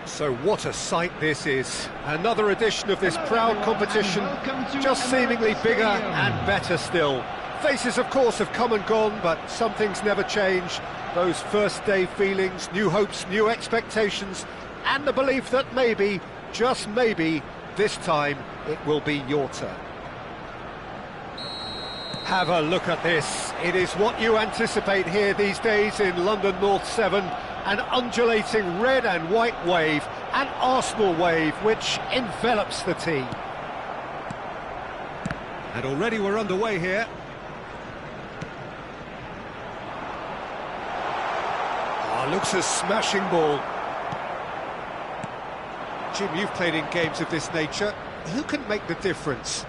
Speaker 2: So what a sight this is. Another edition of this proud competition, just seemingly bigger and better still. Faces, of course, have come and gone, but some things never change. Those first day feelings, new hopes, new expectations, and the belief that maybe, just maybe, this time it will be your turn. Have a look at this. It is what you anticipate here these days in London North 7. An undulating red and white wave, an Arsenal wave which envelops the team. And already we're underway here. Looks a smashing ball. Jim, you've played in games of this nature. Who can make the difference?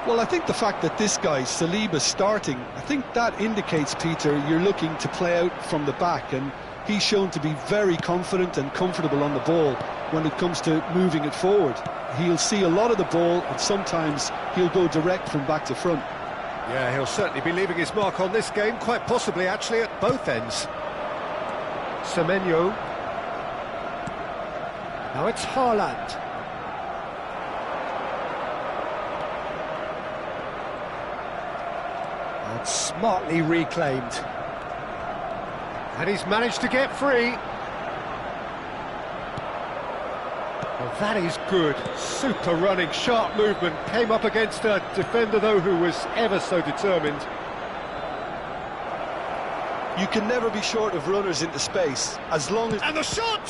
Speaker 3: Well, I think the fact that this guy, Saliba's starting, I think that indicates, Peter, you're looking to play out from the back, and he's shown to be very confident and comfortable on the ball when it comes to moving it forward. He'll see a lot of the ball, and sometimes he'll go direct from back to front.
Speaker 2: Yeah, he'll certainly be leaving his mark on this game, quite possibly actually at both ends. Semenyo. Now it's Haaland. And smartly reclaimed. And he's managed to get free. Well, that is good. Super running, sharp movement. Came up against a defender, though, who was ever so determined.
Speaker 3: You can never be short of runners into space, as long as...
Speaker 2: And the shot!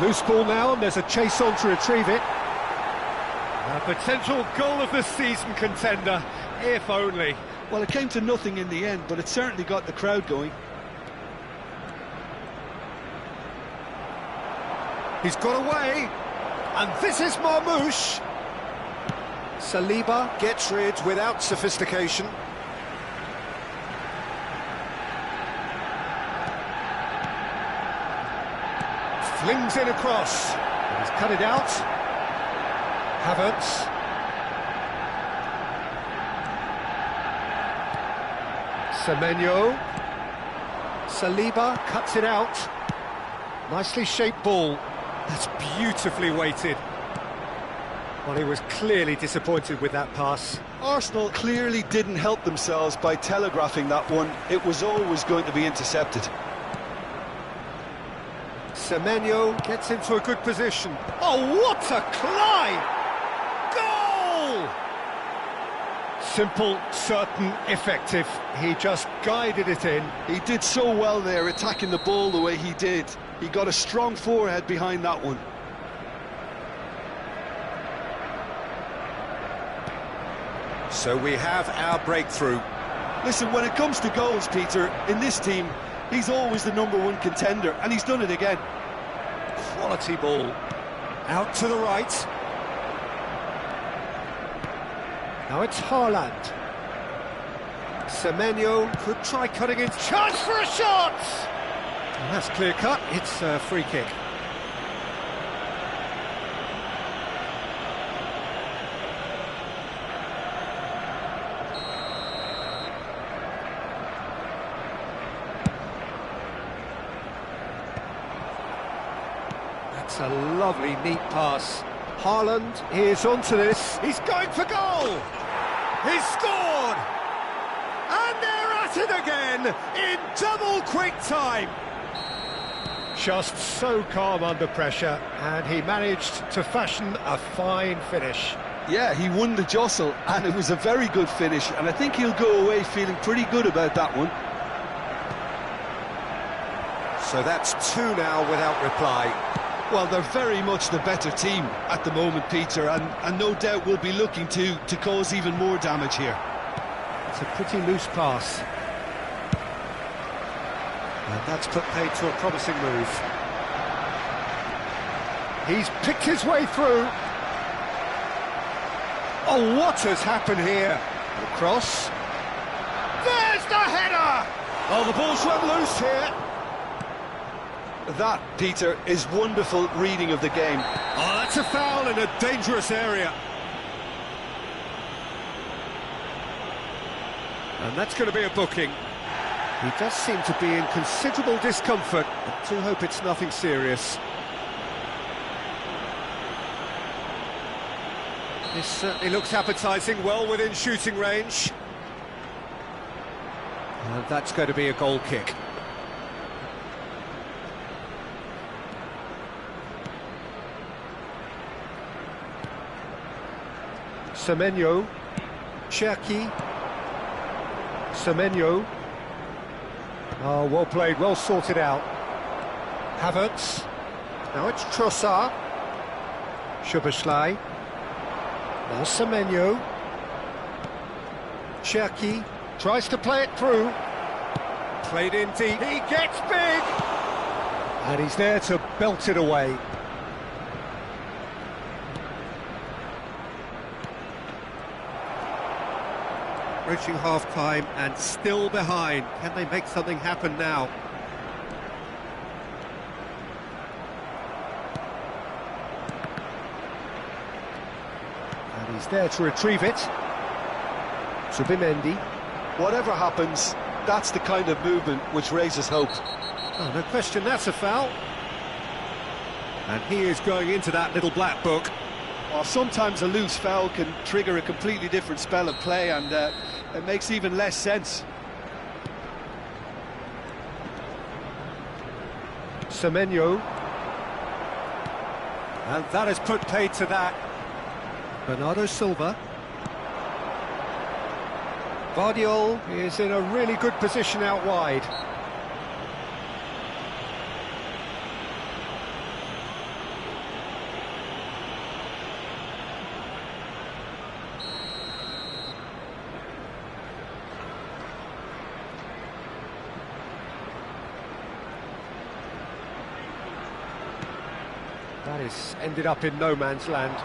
Speaker 2: Loose ball now, and there's a chase on to retrieve it. A potential goal of the season contender, if only.
Speaker 3: Well, it came to nothing in the end, but it certainly got the crowd going.
Speaker 2: He's got away, and this is Marmoush. Saliba gets rid without sophistication. Flings in across. He's cut it out. Havertz. Semenyo. Saliba cuts it out. Nicely shaped ball. That's beautifully weighted. Well, he was clearly disappointed with that pass.
Speaker 3: Arsenal clearly didn't help themselves by telegraphing that one. It was always going to be intercepted.
Speaker 2: Semenyo gets into a good position. Oh, what a climb! Goal! Simple, certain, effective. He just guided it in.
Speaker 3: He did so well there, attacking the ball the way he did. He got a strong forehead behind that one.
Speaker 2: So we have our breakthrough.
Speaker 3: Listen, when it comes to goals, Peter, in this team, he's always the #1 contender, and he's done it again.
Speaker 2: Quality ball. Out to the right. Now it's Haaland. Semenyo could try cutting in. Chance for a shot! And that's clear cut. It's a free kick. That's a lovely, neat pass. Haaland is onto this. He's going for goal! He's scored! And they're at it again in double quick time. Just so calm under pressure, and he managed to fashion a fine finish.
Speaker 3: Yeah, he won the jostle, and it was a very good finish, and I think he'll go away feeling pretty good about that one.
Speaker 2: So that's 2 now without reply.
Speaker 3: Well, they're very much the better team at the moment, Peter, and no doubt will be looking to cause even more damage here.
Speaker 2: It's a pretty loose pass. And that's put paid to a promising move. He's picked his way through. Oh, what has happened here? The cross. There's the header! Oh, the ball's run loose here.
Speaker 3: That, Peter, is wonderful reading of the game.
Speaker 2: Oh, that's a foul in a dangerous area. And that's going to be a booking. He does seem to be in considerable discomfort. I do hope it's nothing serious. This certainly looks appetising, well within shooting range. And that's going to be a goal kick. Semenyo, Cherki, Semenyo. Oh, well played, well sorted out. Havertz. Now it's Trossard. Szoboszlai. Now Semenyo. Cherki tries to play it through. Played in deep. He gets big! And he's there to belt it away. Reaching half-time and still behind. Can they make something happen now? And he's there to retrieve it. Zubimendi.
Speaker 3: Whatever happens, that's the kind of movement which raises hope.
Speaker 2: Oh, no question, that's a foul. And he is going into that little black book.
Speaker 3: Well, sometimes a loose foul can trigger a completely different spell of play, and it makes even less sense.
Speaker 2: Semenyo. And that has put paid to that. Bernardo Silva. Vardiol is in a really good position out wide. That is ended up in no man's land.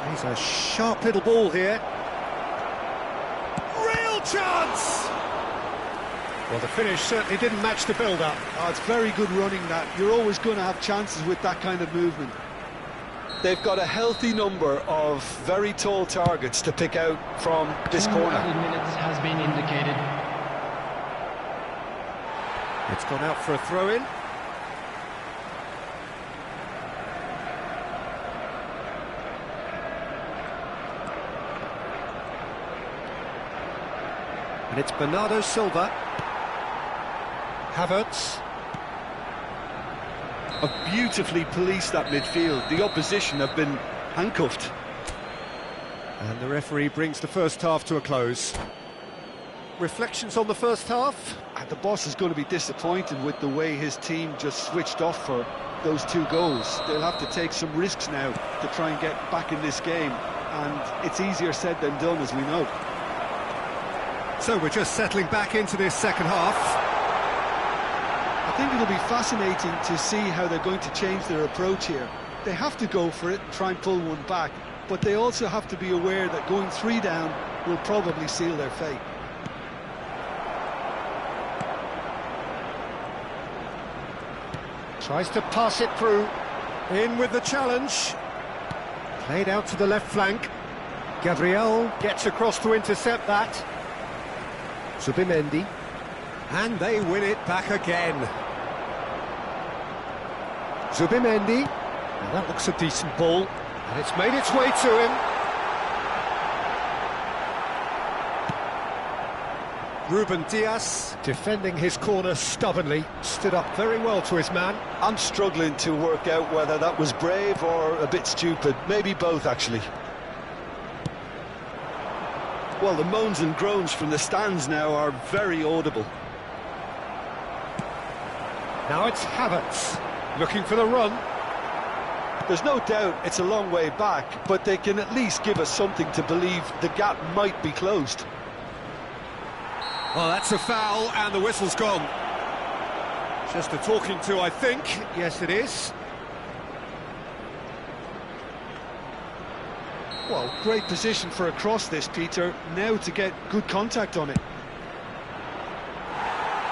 Speaker 2: He's a sharp little ball here. Real chance! Well, the finish certainly didn't match the build-up.
Speaker 3: Oh, it's very good running, that. You're always going to have chances with that kind of movement. They've got a healthy number of very tall targets to pick out from this corner.
Speaker 1: 2 added minutes has been indicated.
Speaker 2: It's gone out for a throw-in. And it's Bernardo Silva. Havertz.
Speaker 3: Have beautifully policed that midfield. The opposition have been handcuffed.
Speaker 2: And the referee brings the first half to a close. Reflections on the first half?
Speaker 3: And the boss is going to be disappointed with the way his team just switched off for those 2 goals. They'll have to take some risks now to try and get back in this game, and it's easier said than done, as we know.
Speaker 2: So we're just settling back into this second half.
Speaker 3: I think it'll be fascinating to see how they're going to change their approach here. They have to go for it and try and pull one back, but they also have to be aware that going 3 down will probably seal their fate.
Speaker 2: Tries to pass it through. In with the challenge. Played out to the left flank. Gabriel gets across to intercept that. Zubimendi. And they win it back again. Zubimendi. Now that looks a decent ball. And it's made its way to him. Ruben Diaz, defending his corner stubbornly, stood up very well to his man.
Speaker 3: I'm struggling to work out whether that was brave or a bit stupid. Maybe both, actually. Well, the moans and groans from the stands now are very audible.
Speaker 2: Now it's Havertz, looking for the run.
Speaker 3: There's no doubt it's a long way back, but they can at least give us something to believe the gap might be closed.
Speaker 2: Well, that's a foul, and the whistle's gone. Just a talking to, I think. Yes, it is.
Speaker 3: Well, great position for a cross this, Peter. Now to get good contact on it.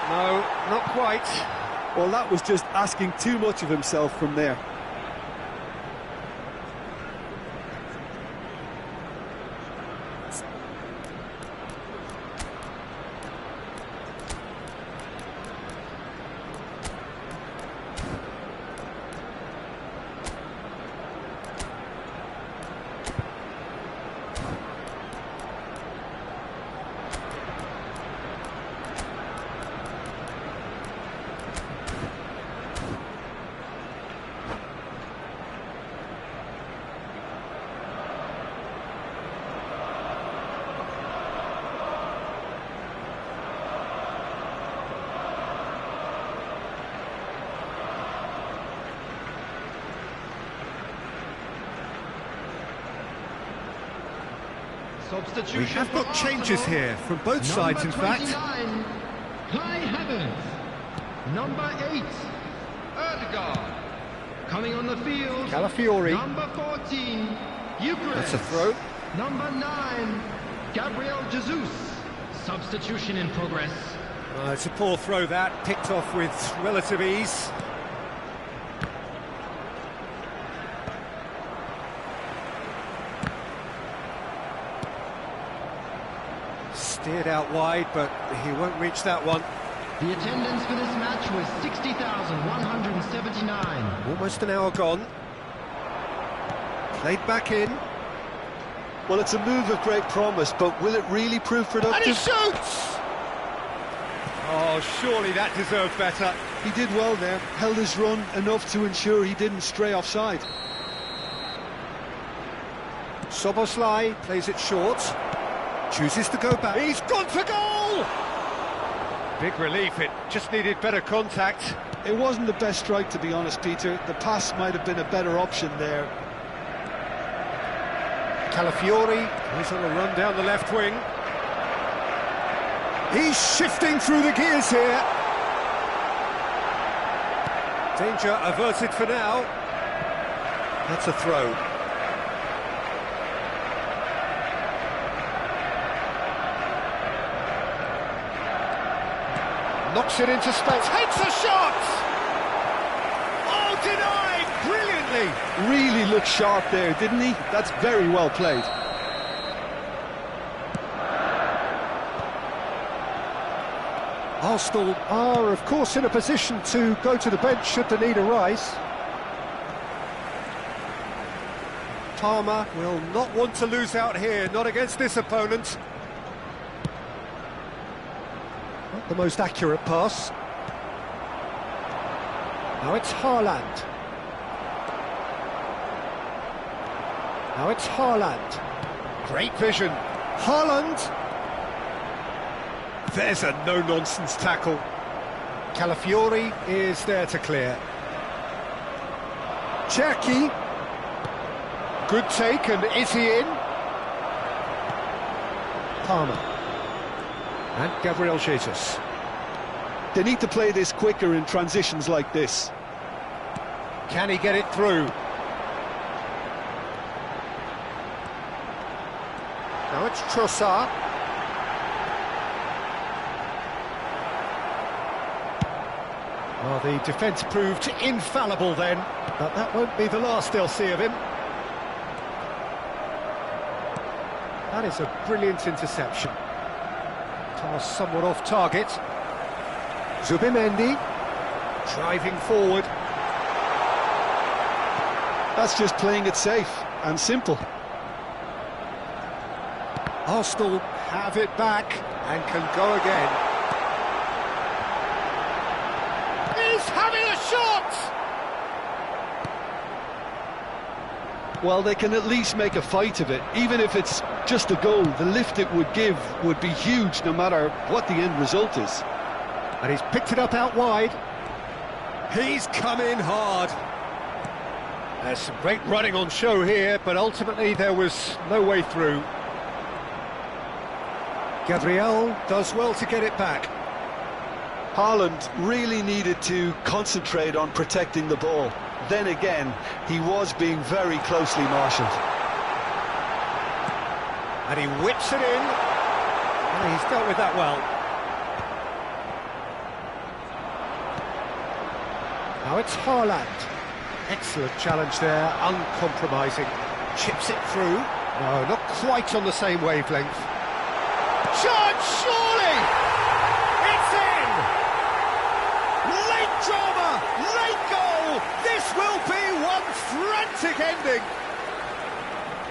Speaker 2: No, not quite.
Speaker 3: Well, that was just asking too much of himself from there.
Speaker 2: We have got changes here from both sides, in fact.
Speaker 1: Kai Havertz. Number 8, Ødegaard. Coming on the field.
Speaker 2: Calafiori.
Speaker 1: Number 14, Eucharist.
Speaker 2: That's a throw.
Speaker 1: Number 9, Gabriel Jesus. Substitution in progress.
Speaker 2: It's a poor throw that, picked off with relative ease. Steered out wide, but he won't reach that one.
Speaker 1: The attendance for this match was 60,179.
Speaker 2: Almost an hour gone. Played back in.
Speaker 3: Well, it's a move of great promise, but will it really prove productive?
Speaker 2: And he shoots! Oh, surely that deserved better.
Speaker 3: He did well there, held his run enough to ensure he didn't stray offside.
Speaker 2: Soboslai plays it short. Chooses to go back. He's gone for goal! Big relief, it just needed better contact.
Speaker 3: It wasn't the best strike, to be honest, Peter. The pass might have been a better option there.
Speaker 2: Calafiori, he's on a run down the left wing. He's shifting through the gears here. Danger averted for now. That's a throw. Knocks it into space, hits a shot! Oh, denied brilliantly!
Speaker 3: Really looked sharp there, didn't he? That's very well played.
Speaker 2: Arsenal are, of course, in a position to go to the bench should the need arise. Palmer will not want to lose out here, not against this opponent. Not the most accurate pass. Now it's Haaland. Now it's Haaland. Great vision. Haaland. There's a no-nonsense tackle. Calafiori is there to clear. Cherki. Good take, and is he in? Palmer. And Gabriel Jesus.
Speaker 3: They need to play this quicker in transitions like this.
Speaker 2: Can he get it through? Now it's Trossard. Well, the defence proved infallible then, but that won't be the last they'll see of him. That is a brilliant interception. Pass somewhat off target. Zubimendi driving forward.
Speaker 3: That's just playing it safe and simple.
Speaker 2: Arsenal have it back and can go again. He's having a shot!
Speaker 3: Well, they can at least make a fight of it. Even if it's just a goal, the lift it would give would be huge no matter what the end result is.
Speaker 2: And he's picked it up out wide. He's come in hard. There's some great running on show here, but ultimately there was no way through. Gabriel does well to get it back.
Speaker 3: Haaland really needed to concentrate on protecting the ball. Then again, he was being very closely marshalled.
Speaker 2: And he whips it in. And he's dealt with that well. Now it's Haaland. Excellent challenge there, uncompromising. Chips it through. No, not quite on the same wavelength. Chance, surely! It's in! Late drama, late goal! This will be one frantic ending!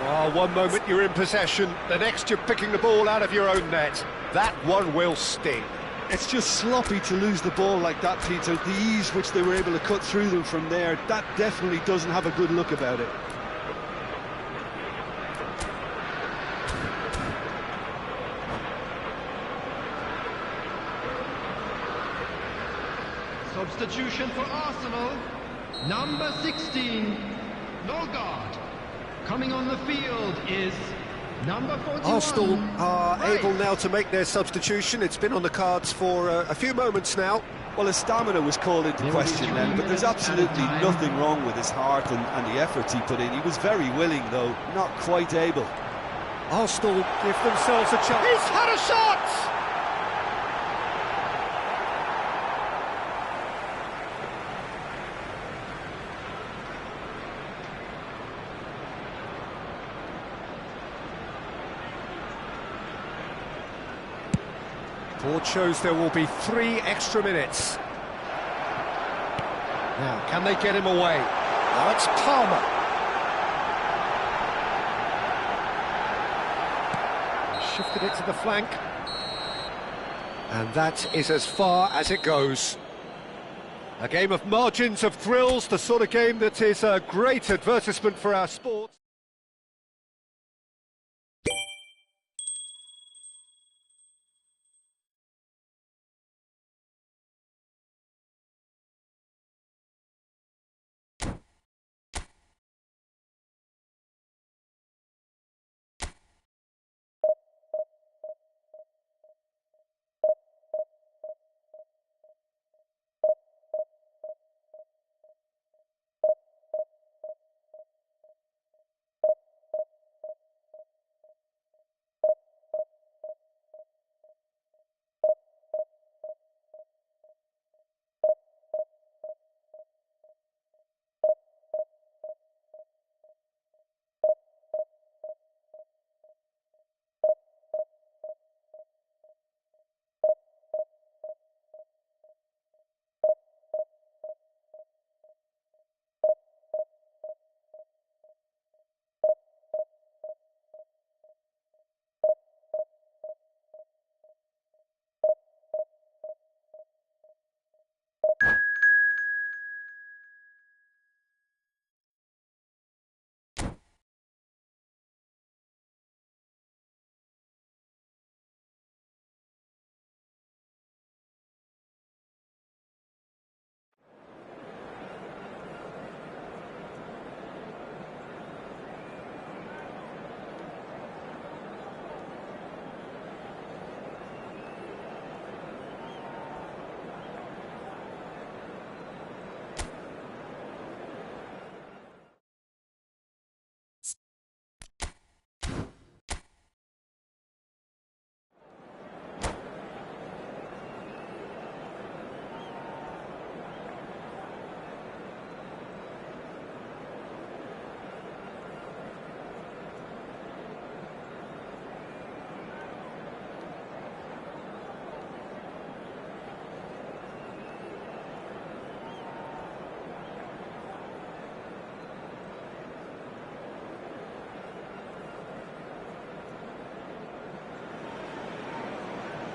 Speaker 2: Oh, one moment you're in possession, the next you're picking the ball out of your own net. That one will sting.
Speaker 3: It's just sloppy to lose the ball like that, Peter. The ease which they were able to cut through them from there, that definitely doesn't have a good look about it.
Speaker 1: Substitution for Arsenal, number 16, Norgard. Coming on the field is number 41.
Speaker 2: Arsenal are able now to make their substitution. It's been on the cards for a few moments now.
Speaker 3: Well, his stamina was called into question then, but there's absolutely nothing wrong with his heart and the efforts he put in. He was very willing, though, not quite able.
Speaker 2: Arsenal give themselves a chance. He's had a shot! Board shows there will be 3 extra minutes. Now, can they get him away? Now it's Palmer. Shifted it to the flank. And that is as far as it goes. A game of margins of thrills, the sort of game that is a great advertisement for our sport.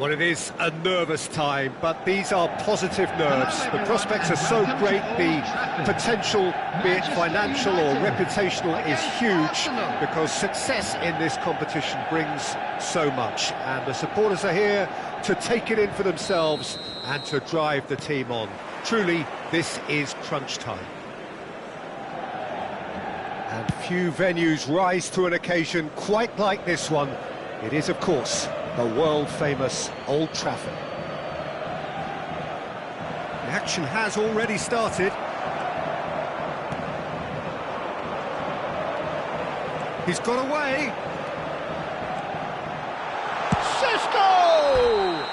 Speaker 2: Well, it is a nervous time, but these are positive nerves. The prospects are so great, the potential, be it financial or reputational, is huge, because success in this competition brings so much. And the supporters are here to take it in for themselves and to drive the team on. Truly, this is crunch time. And few venues rise to an occasion quite like this one. It is, of course, the world-famous Old Trafford. The action has already started. He's got away. Cisco!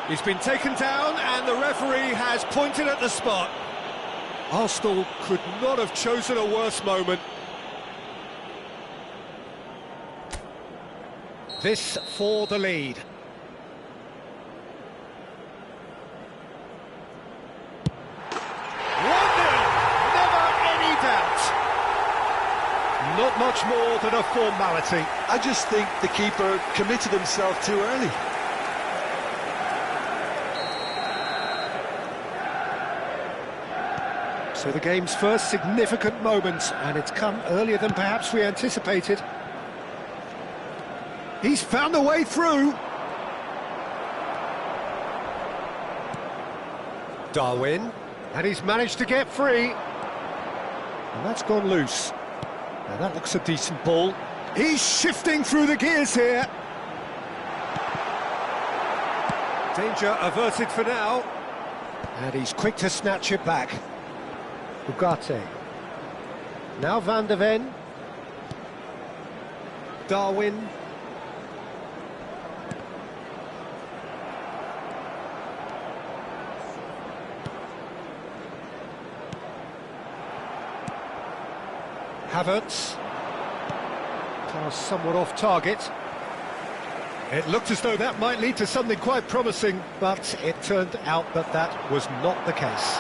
Speaker 2: He's been taken down and the referee has pointed at the spot. Arsenal could not have chosen a worse moment. This for the lead. 1-0, never any doubt. Not much more than a formality.
Speaker 3: I just think the keeper committed himself too early.
Speaker 2: So the game's first significant moment, and it's come earlier than perhaps we anticipated. He's found a way through. Darwin, and he's managed to get free. And that's gone loose. Now that looks a decent ball. He's shifting through the gears here. Danger averted for now. And he's quick to snatch it back. Ugarte. Now Van de Ven. Darwin. Havertz. Pass somewhat off target. It looked as though that might lead to something quite promising, but it turned out that that was not the case.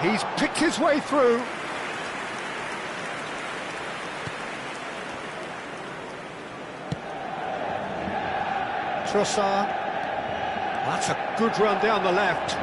Speaker 2: He's picked his way through. Trossard. That's a good run down the left.